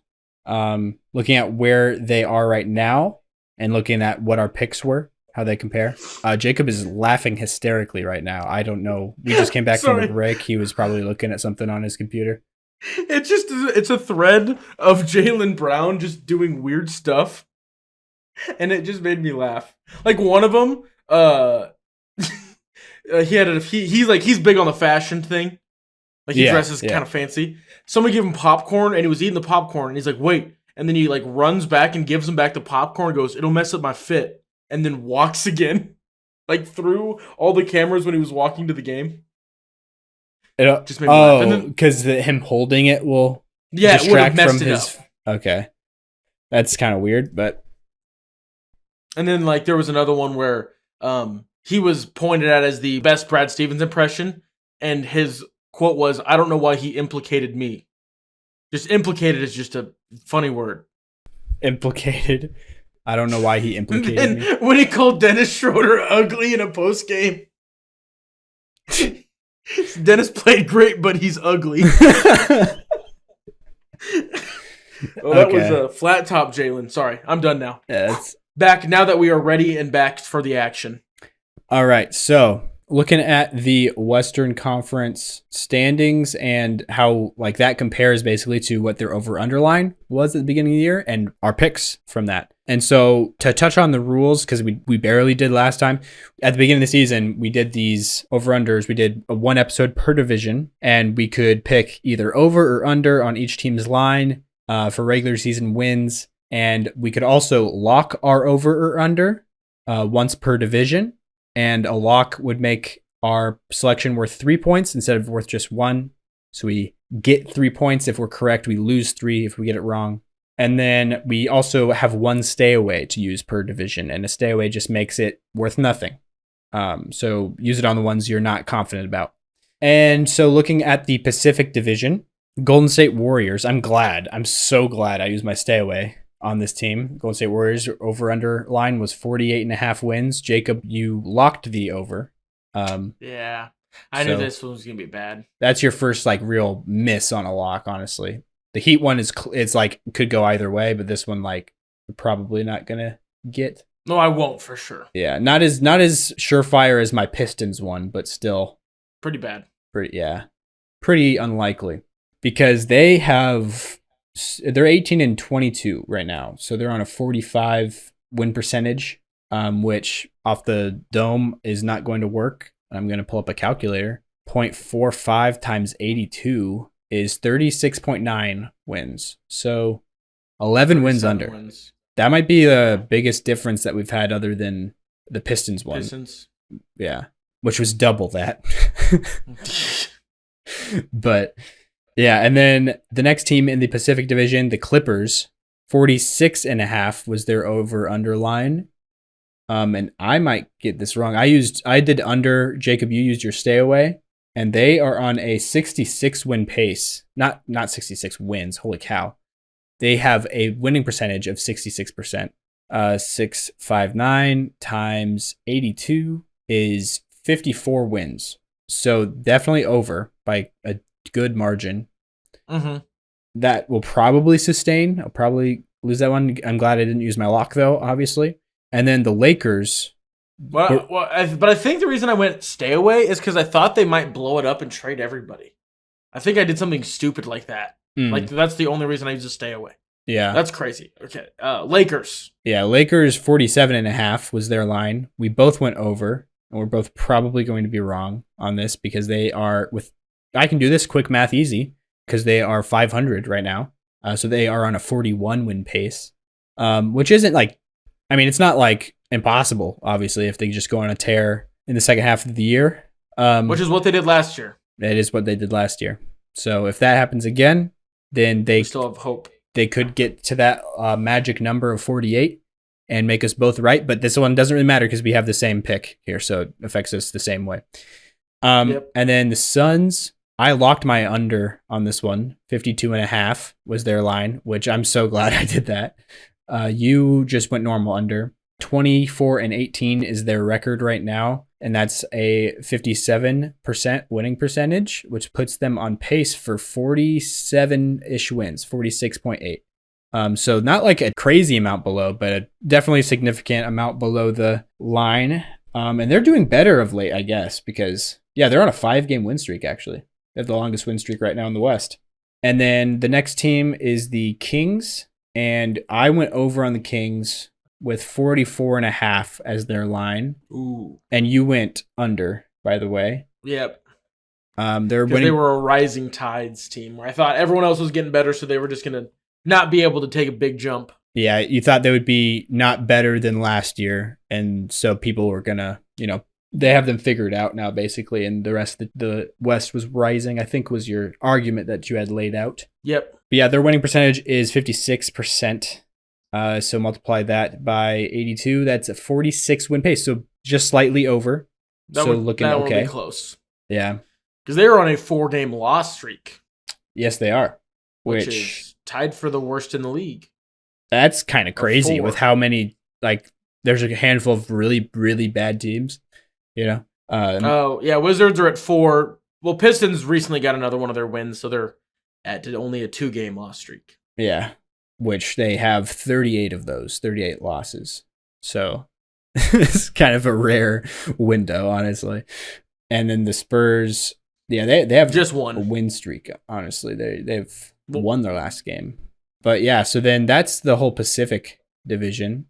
looking at where they are right now and looking at what our picks were, how they compare. Jacob is laughing hysterically right now. I don't know. We just came back from a break. He was probably looking at something on his computer. It's a thread of Jaylen Brown just doing weird stuff, and it just made me laugh. Like one of them, he's big on the fashion thing. Like he dresses kind of fancy. Somebody gave him popcorn and he was eating the popcorn and he's like, wait. And then he like runs back and gives him back the popcorn and goes, it'll mess up my fit. And then walks again. Like through all the cameras when he was walking to the game. It just made me laugh. Because him holding it will distract from his... Okay. That's kind of weird, but... And then like there was another one where he was pointed at as the best Brad Stevens impression, and his quote was, I don't know why he implicated me. Just implicated is just a funny word. Implicated. I don't know why he implicated me. When he called Dennis Schroeder ugly in a post game. Dennis played great, but he's ugly. That was a flat top Jaylen. Sorry, I'm done now. Yeah, back now that we are ready and back for the action. All right, so looking at the Western Conference standings and how like that compares basically to what their over-under line was at the beginning of the year and our picks from that. And so to touch on the rules, because we barely did last time, at the beginning of the season, we did these over-unders. We did one episode per division, and we could pick either over or under on each team's line for regular season wins. And we could also lock our over or under once per division. And a lock would make our selection worth 3 points instead of worth just 1. So we get 3 points if we're correct. We lose 3 if we get it wrong. And then we also have one stay away to use per division. And a stay away just makes it worth nothing. So use it on the ones you're not confident about. And so looking at the Pacific Division, Golden State Warriors, I'm so glad I used my stay away on this team. Golden State Warriors over-under line was 48.5 wins. Jacob, you locked the over. Yeah, I knew this one was going to be bad. That's your first like real miss on a lock, honestly. The Heat one it's like could go either way, but this one like you're probably not going to get. No, I won't for sure. Yeah, not as surefire as my Pistons one, but still pretty bad. Pretty unlikely because they're 18-22 right now. So they're on a 45 win percentage, which off the dome is not going to work. I'm going to pull up a calculator. 0.45 times 82 is 36.9 wins. So 11 wins under. That might be the biggest difference that we've had other than the Pistons one. Yeah, which was double that. But yeah, and then the next team in the Pacific Division, the Clippers, 46.5 was their over underline. And I might get this wrong. I did under. Jacob, you used your stay away, and they are on a 66 win pace. Not 66 wins. Holy cow. They have a winning percentage of 66%. 659 times 82 is 54 wins. So definitely over by a good margin. Mm-hmm. That will probably sustain. I'll probably lose that one. I'm glad I didn't use my lock, though, obviously. And then the Lakers. But I think the reason I went stay away is because I thought they might blow it up and trade everybody. I think I did something stupid like that. Like, that's the only reason I used to stay away. Yeah. That's crazy. Okay. Lakers. Yeah, Lakers 47.5 was their line. We both went over, and we're both probably going to be wrong on this because they are I can do this quick math easy because they are 500 right now. So they are on a 41 win pace, which isn't like, I mean, it's not like impossible, obviously, if they just go on a tear in the second half of the year. Which is what they did last year. That is what they did last year. So if that happens again, then they still have hope. They could get to that magic number of 48 and make us both right. But this one doesn't really matter because we have the same pick here. So it affects us the same way. And then the Suns, I locked my under on this one. 52.5 was their line, which I'm so glad I did that. You just went normal under. 24-18 is their record right now. And that's a 57% winning percentage, which puts them on pace for 47-ish wins, 46.8. So not like a crazy amount below, but a definitely significant amount below the line. And they're doing better of late, I guess, because, yeah, they're on a 5-game win streak, actually. They have the longest win streak right now in the West. And then the next team is the Kings. And I went over on the Kings with 44.5 as their line. Ooh. And you went under, by the way. Yep. They were a rising tides team where I thought everyone else was getting better, so they were just going to not be able to take a big jump. Yeah, you thought they would be not better than last year. And so people were going to, they have them figured out now, basically. And the rest of the West was rising, I think was your argument that you had laid out. Yep. But yeah, their winning percentage is 56%. So multiply that by 82. That's a 46 win pace. So just slightly over. Looking okay. That would be close. Yeah. Because they are on a 4-game loss streak. Yes, they are. Which is tied for the worst in the league. That's kind of crazy with how many, there's a handful of really, really bad teams, Wizards are at 4. Well, Pistons recently got another one of their wins, so they're at only a 2-game loss streak. Yeah. Which they have 38 of those, 38 losses. So it's kind of a rare window, honestly. And then the Spurs, they have just one a win streak, honestly. They've won their last game. But yeah, so then that's the whole Pacific division.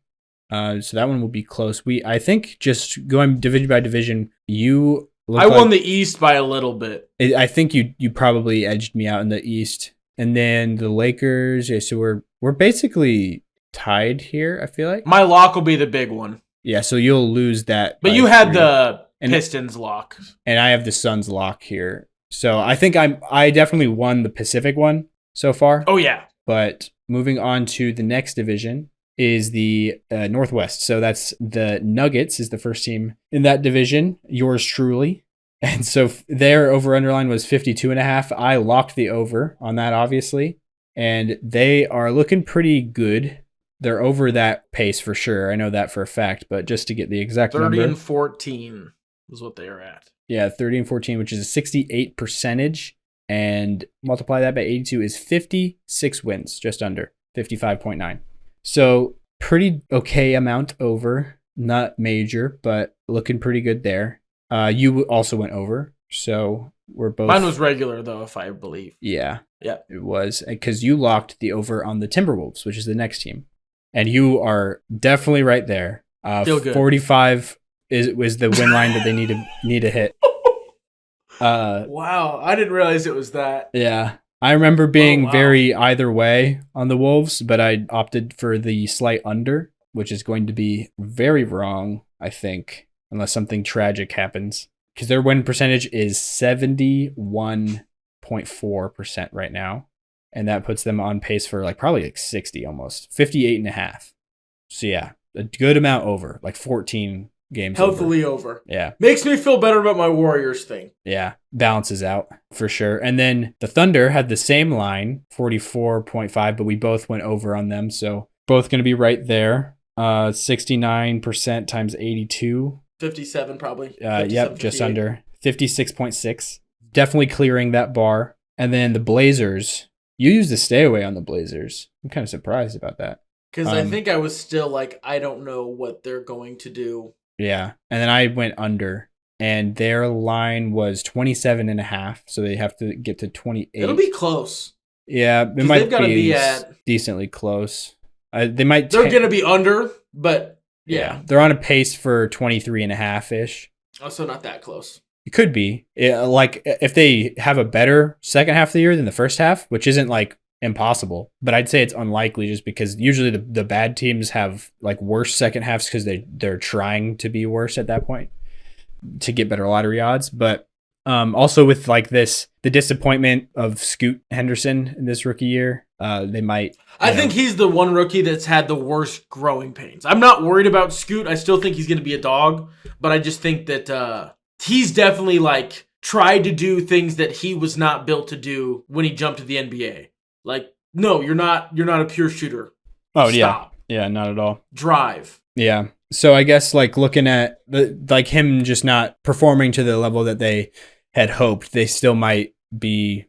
So that one will be close. I think just going division by division, I won the East by a little bit. I think you probably edged me out in the East. And then the Lakers, so we're basically tied here, I feel like. My lock will be the big one. Yeah, so you'll lose that. But you had the Pistons lock. And I have the Suns lock here. So I think I definitely won the Pacific one so far. Oh, yeah. But moving on to the next division is the Northwest. So that's the Nuggets is the first team in that division. Yours truly. And so their over underline was 52.5. I locked the over on that, obviously. And they are looking pretty good. They're over that pace for sure. I know that for a fact, but just to get the exact 30 number. 30 and 14 is what they are at. Yeah, 30 and 14, which is a 68 percentage. And multiply that by 82 is 56 wins, just under 55.9. So pretty okay amount over. Not major, but looking pretty good there. You also went over, so we're both. Mine was regular, though, if I believe. Yeah. Yeah. It was, because you locked the over on the Timberwolves, which is the next team. And you are definitely right there. Feel good. 45 was the win line that they need to hit. Wow, I didn't realize it was that. Yeah. I remember being very either way on the Wolves, but I opted for the slight under, which is going to be very wrong, I think. Unless something tragic happens. Because their win percentage is 71.4% right now. and that puts them on pace for like probably like 60 almost, 58.5. So yeah, a good amount over, like 14 games healthily over. Yeah. Makes me feel better about my Warriors thing. Yeah, balances out for sure. And then the Thunder had the same line, 44.5, but we both went over on them. So both going to be right there. 69% times 82. 57 probably. Yep, just under. 56.6. Definitely clearing that bar. And then the Blazers, you used a stay away on the Blazers. I'm kind of surprised about that. Because I think I was still like, I don't know what they're going to do. Yeah. And then I went under, and their line was 27.5. So they have to get to 28. It'll be close. Yeah. It might be at decently close. They're going to be under, but yeah. They're on a pace for 23.5-ish. Oh, so not that close. It could be. Like if they have a better second half of the year than the first half, which isn't like impossible, but I'd say it's unlikely just because usually the bad teams have like worse second halves because they're trying to be worse at that point to get better lottery odds. But also with like the disappointment of Scoot Henderson in this rookie year, they might. I think he's the one rookie that's had the worst growing pains. I'm not worried about Scoot. I still think he's going to be a dog, but I just think that he's definitely like tried to do things that he was not built to do when he jumped to the NBA. Like, no, you're not a pure shooter. Oh, Stop. Yeah, not at all. Drive. Yeah. So I guess like looking at like him just not performing to the level that they had hoped, they still might be,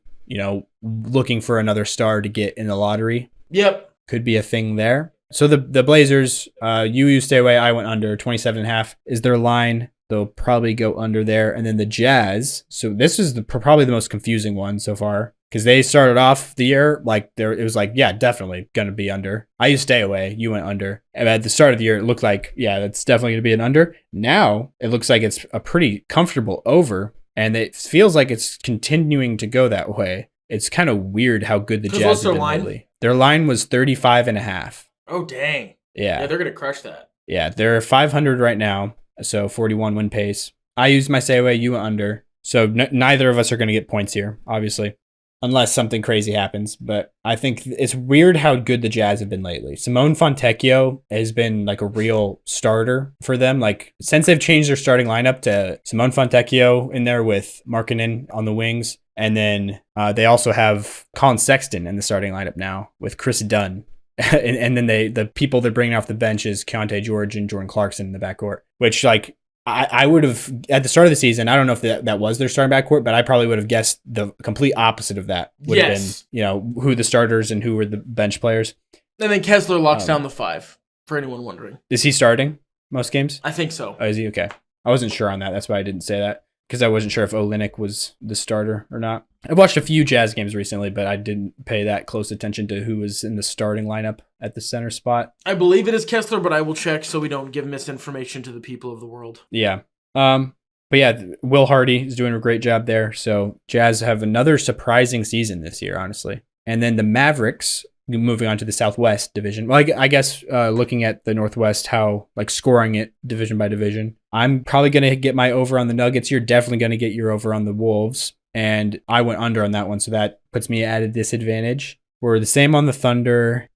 looking for another star to get in the lottery. Yep. Could be a thing there. So the Blazers, you stay away. I went under 27.5 is their line. They'll probably go under there. And then the Jazz. So this is probably the most confusing one so far because they started off the year like it was like, yeah, definitely going to be under. I used to stay away. You went under. And at the start of the year, it looked like, yeah, that's definitely going to be an under. Now it looks like it's a pretty comfortable over. And it feels like it's continuing to go that way. It's kind of weird how good the Jazz have been lately. Their line was 35.5. Oh, dang. Yeah, they're going to crush that. Yeah, they're 500 right now. So 41 win pace. I used my stay away. You went under. So neither of us are going to get points here, obviously, unless something crazy happens. But I think it's weird how good the Jazz have been lately. Simone Fontecchio has been like a real starter for them. Like since they've changed their starting lineup to Simone Fontecchio in there with Markkanen on the wings. And then they also have Colin Sexton in the starting lineup now with Chris Dunn. and then the people they're bringing off the bench is Keontae George and Jordan Clarkson in the backcourt, which like I would have at the start of the season. I don't know if that was their starting backcourt, but I probably would have guessed the complete opposite of that would have been, who the starters and who were the bench players. And then Kessler locks down the 5 for anyone wondering. Is he starting most games? I think so. Oh, is he? Okay. I wasn't sure on that. That's why I didn't say that because I wasn't sure if Olynyk was the starter or not. I've watched a few Jazz games recently, but I didn't pay that close attention to who was in the starting lineup at the center spot. I believe it is Kessler, but I will check so we don't give misinformation to the people of the world. Yeah. But yeah, Will Hardy is doing a great job there. So Jazz have another surprising season this year, honestly. And then the Mavericks, moving on to the Southwest division. Well, I guess looking at the Northwest, how like scoring it division by division, I'm probably going to get my over on the Nuggets. You're definitely going to get your over on the Wolves. And I went under on that one, so that puts me at a disadvantage. We're the same on the Thunder.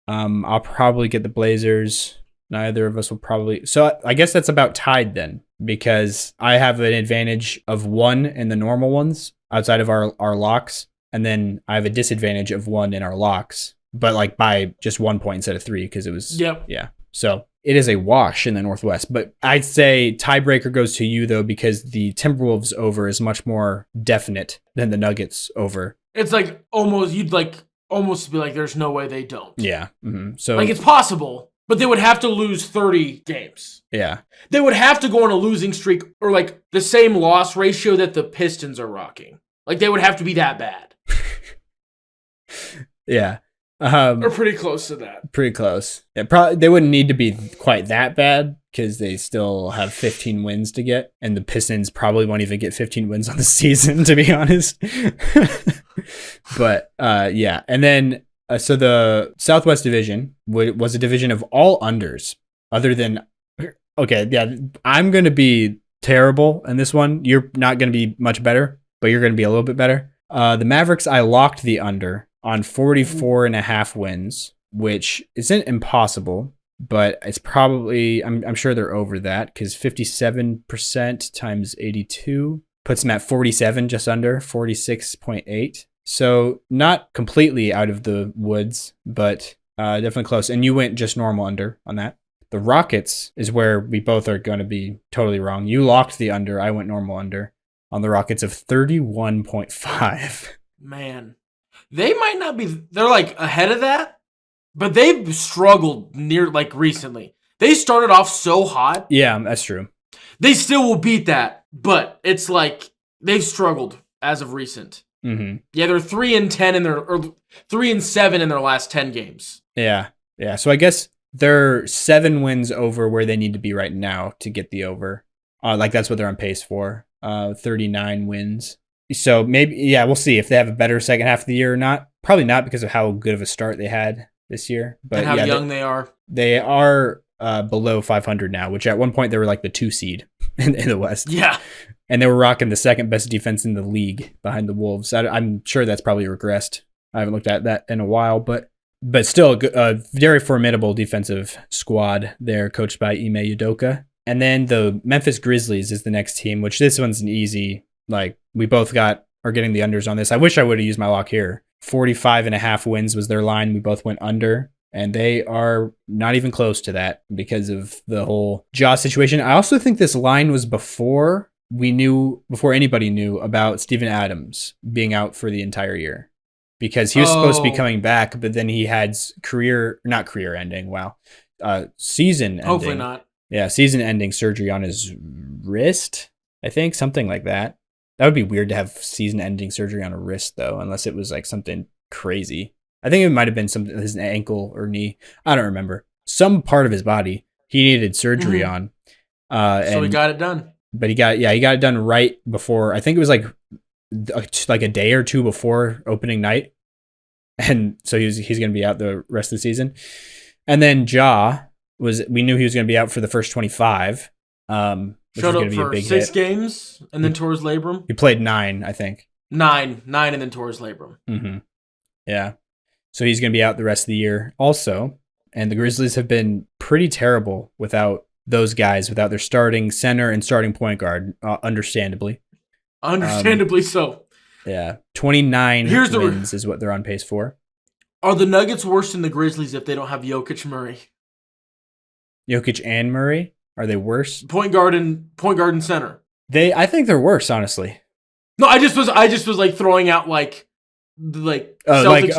I'll probably get the Blazers. Neither of us will probably. So I guess that's about tied then, because I have an advantage of 1 in the normal ones outside of our locks. And then I have a disadvantage of 1 in our locks, but like by just 1 point instead of 3 because it was. Yep. Yeah. So it is a wash in the Northwest, but I'd say tiebreaker goes to you though, because the Timberwolves over is much more definite than the Nuggets over. It's like you'd almost be like, there's no way they don't. Yeah. Mm-hmm. So like it's possible, but they would have to lose 30 games. Yeah. They would have to go on a losing streak or like the same loss ratio that the Pistons are rocking. Like they would have to be that bad. Yeah. Or pretty close to that. Pretty close. Yeah, they wouldn't need to be quite that bad because they still have 15 wins to get, and the Pistons probably won't even get 15 wins on the season, to be honest. But yeah, and then so the Southwest Division was a division of all unders, other than I'm gonna be terrible in this one. You're not gonna be much better, but you're gonna be a little bit better. The Mavericks, I locked the under on 44.5 wins, which isn't impossible, but it's probably, I'm sure they're over that because 57% times 82 puts them at 47, just under 46.8. So not completely out of the woods, but definitely close. And you went just normal under on that. The Rockets is where we both are going to be totally wrong. You locked the under. I went normal under on the Rockets of 31.5. Man, they might not be, they're like ahead of that, but they've struggled recently. They started off so hot. Yeah, that's true. They still will beat that, but it's like they've struggled as of recent. Mm-hmm. Yeah, they're 3-10 or 3-7 in their last 10 games. Yeah. So I guess they're 7 wins over where they need to be right now to get the over. That's what they're on pace for. 39 wins. So maybe, we'll see if they have a better second half of the year or not. Probably not because of how good of a start they had this year. But and how young they are. They are below 500 now, which at one point they were like the 2 seed in the West. Yeah. And they were rocking the second best defense in the league behind the Wolves. I'm sure that's probably regressed. I haven't looked at that in a while, but still a very formidable defensive squad there, coached by Ime Udoka. And then the Memphis Grizzlies is the next team, which this one's an easy, we both are getting the unders on this. I wish I would have used my lock here. 45.5 wins was their line. We both went under, and they are not even close to that because of the whole jaw situation. I also think this line was before anybody knew about Steven Adams being out for the entire year, because he was supposed to be coming back, but then he had season ending. Hopefully not. Yeah, season ending surgery on his wrist, I think, something like that. That would be weird to have season ending surgery on a wrist though, unless it was like something crazy. I think it might have been something, his ankle or knee. I don't remember. Some part of his body he needed surgery on. So he got it done. But he got it done right before. I think it was like a day or two before opening night, and so he's going to be out the rest of the season. And then we knew he was going to be out for the first 25. Showed up for 6 games and then tore his labrum. He played 9, I think. 9 and then tore his labrum. Mm-hmm. Yeah, so he's going to be out the rest of the year also. And the Grizzlies have been pretty terrible without those guys, without their starting center and starting point guard, understandably. Understandably so. Yeah. 29 wins is what they're on pace for. Are the Nuggets worse than the Grizzlies if they don't have Jokic and Murray? Jokic and Murray? Are they worse? Point guard and center. I think they're worse, honestly. No, I just was like throwing out Celtics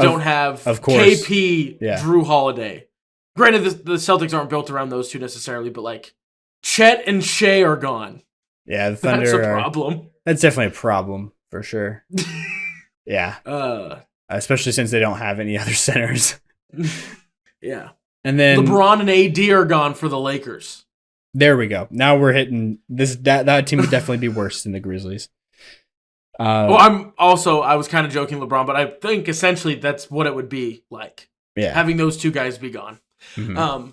don't have of course. KP, Drew Holiday. Granted, the Celtics aren't built around those two necessarily, but like Chet and Shea are gone. Yeah, the Thunder. That's a problem. That's definitely a problem for sure. Yeah. Especially since they don't have any other centers. Yeah. And then LeBron and AD are gone for the Lakers. There we go. Now we're hitting this. That team would definitely be worse than the Grizzlies. I was kind of joking, LeBron, but I think essentially that's what it would be like. Yeah. Having those two guys be gone. Mm-hmm.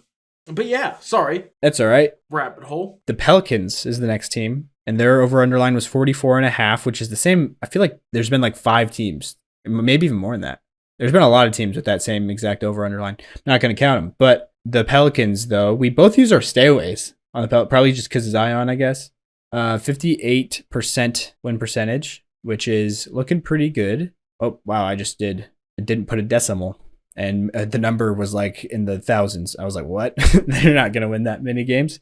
But yeah, sorry. That's all right. Rabbit hole. The Pelicans is the next team, and their over-underline was 44.5, which is the same. I feel like there's been like 5 teams, maybe even more than that. There's been a lot of teams with that same exact over-underline. Not going to count them, but the Pelicans, though, we both use our stayaways on the probably just because of Zion, I guess. 58% win percentage, which is looking pretty good. Oh, wow, I didn't put a decimal. And the number was like in the thousands. I was like, what? They're not going to win that many games.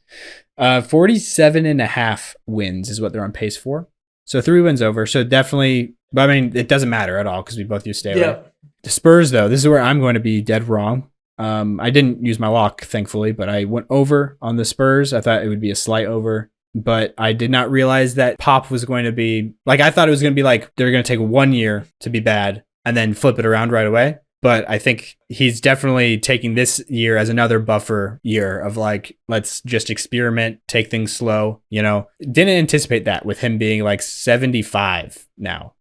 47.5 wins is what they're on pace for. So 3 wins over. So definitely, but I mean, it doesn't matter at all because we both use stay away. Yeah. The Spurs, though, this is where I'm going to be dead wrong. I didn't use my lock, thankfully, but I went over on the Spurs. I thought it would be a slight over, but I did not realize that Pop was going to be like, I thought it was going to be like they're going to take 1 year to be bad and then flip it around right away. But I think he's definitely taking this year as another buffer year of like, let's just experiment, take things slow, Didn't anticipate that with him being like 75 now.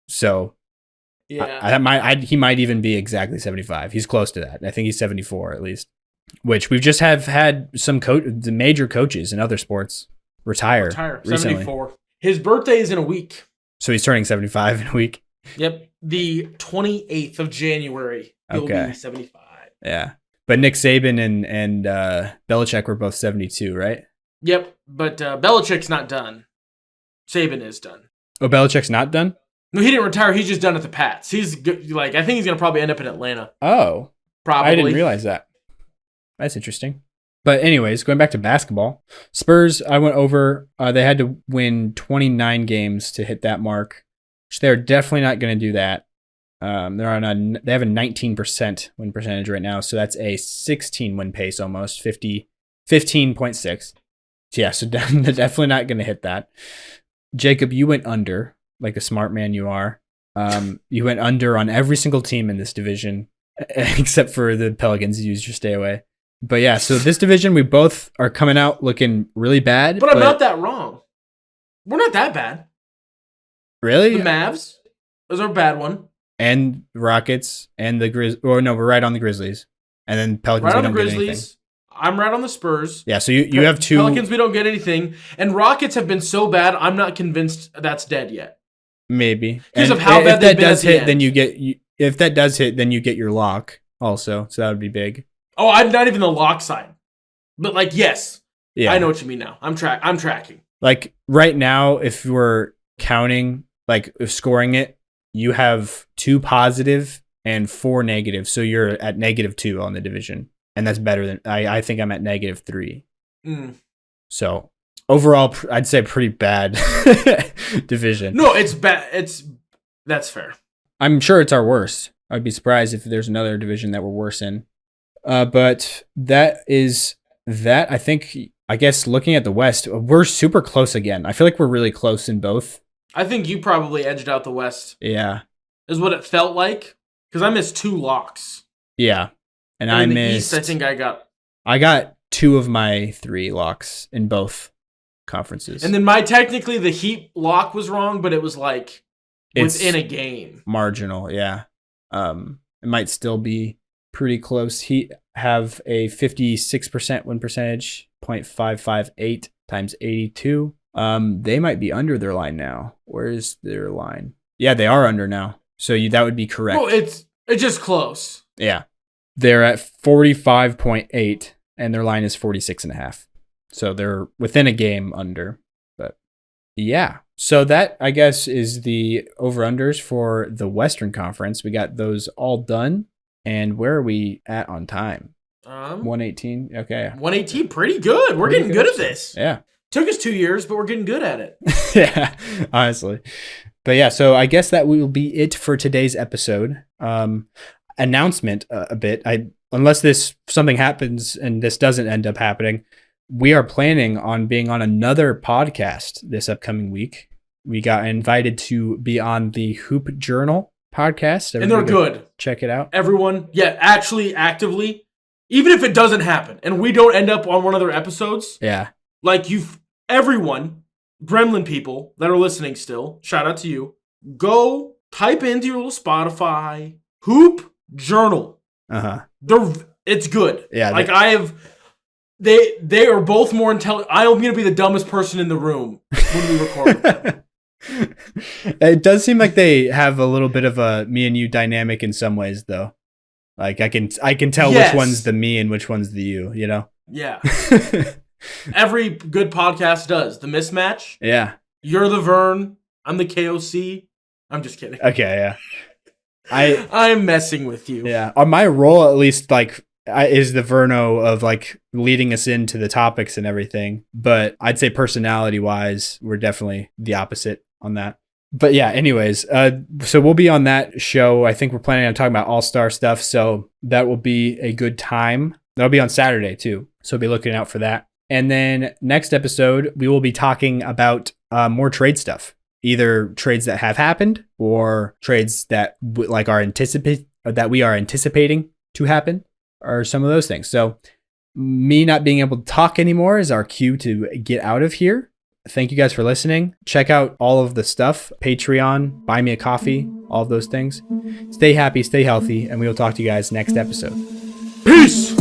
So yeah, he might even be exactly 75. He's close to that. I think he's 74 at least, which we've just have had some the major coaches in other sports retire recently. 74. His birthday is in a week. So he's turning 75 in a week. Yep. The 28th of January, he'll be 75. Yeah. But Nick Saban and Belichick were both 72, right? Yep. But Belichick's not done. Saban is done. Oh, Belichick's not done? No, he didn't retire. He's just done at the Pats. He's like, I think he's going to probably end up in Atlanta. Oh. Probably. I didn't realize that. That's interesting. But anyways, going back to basketball, Spurs, I went over. They had to win 29 games to hit that mark, which they're definitely not going to do that. They have a 19% win percentage right now, so that's a 16 win pace almost, 15.6. Yeah, so they're definitely not going to hit that. Jacob, you went under, like the smart man you are. You went under on every single team in this division, except for the Pelicans. You used your stay away. But yeah, so this division, we both are coming out looking really bad. But I'm not that wrong. We're not that bad. Really? The Mavs is our bad one. And Rockets and the Grizz. Or no, we're right on the Grizzlies. And then Pelicans, right on we don't the get anything. Grizzlies. I'm right on the Spurs. Yeah, so you have two. Pelicans, we don't get anything. And Rockets have been so bad, I'm not convinced that's dead yet. Maybe. Because of how bad they've been at the end. Then you get. If that does hit, then you get your lock also. So that would be big. Oh, I'm not even the lock side. But like, yes. Yeah. I know what you mean now. I'm tracking. Like right now, if we're counting, like if scoring it, you have 2 positive and 4 negative. So you're at -2 on the division. And that's better than I think I'm at -3. So overall, I'd say pretty bad division. No, it's bad. That's fair. I'm sure it's our worst. I'd be surprised if there's another division that we're worse in. But that is that. I guess looking at the West, we're super close again. I feel like we're really close in both. I think you probably edged out the West. Yeah. Is what it felt like. Because I missed 2 locks. Yeah. And in I the missed. East, I think I got 2 of my 3 locks in both conferences. And then technically the Heat lock was wrong, but it was like within a game. Marginal, yeah. It might still be pretty close. Heat have a 56% win percentage, 0.558 times 82. They might be under their line now. Where's their line? Yeah, they are under now. So that would be correct. Well, it's just close. Yeah. They're at 45.8 and their line is 46.5. So they're within a game under. But yeah. So that, I guess, is the over-unders for the Western Conference. We got those all done. And where are we at on time? 118. Okay. 118, pretty good. We're getting good at this. Yeah. Took us 2 years, but we're getting good at it. Yeah, honestly. But yeah, so I guess that will be it for today's episode. Announcement a bit. Unless something happens and this doesn't end up happening, we are planning on being on another podcast this upcoming week. We got invited to be on the Hoop Journal podcast. And they're good. Check it out. Everyone, actually, actively, even if it doesn't happen and we don't end up on one of their episodes. Yeah. Like everyone, Gremlin people that are listening still, shout out to you. Go type into your little Spotify, Hoop Journal. Uh-huh. It's good. Yeah. Like they are both more intelligent. I'm going to be the dumbest person in the room when we record with them. It does seem like they have a little bit of a me and you dynamic in some ways, though. Like I can tell which one's the me and which one's the you, you know? Yeah. Every good podcast does. The mismatch. Yeah. You're the Vern. I'm the KOC. I'm just kidding. Okay, yeah. I'm messing with you. Yeah. On my role, at least, like, is the Verno of like leading us into the topics and everything. But I'd say personality-wise, we're definitely the opposite on that. But yeah, anyways, so we'll be on that show. I think we're planning on talking about all-star stuff, so that will be a good time. That'll be on Saturday too, so be looking out for that. And then next episode, we will be talking about more trade stuff, either trades that have happened or trades that we are anticipating to happen, or some of those things. So me not being able to talk anymore is our cue to get out of here. Thank you guys for listening. Check out all of the stuff, Patreon, buy me a coffee, all of those things. Stay happy, stay healthy, and we will talk to you guys next episode. Peace!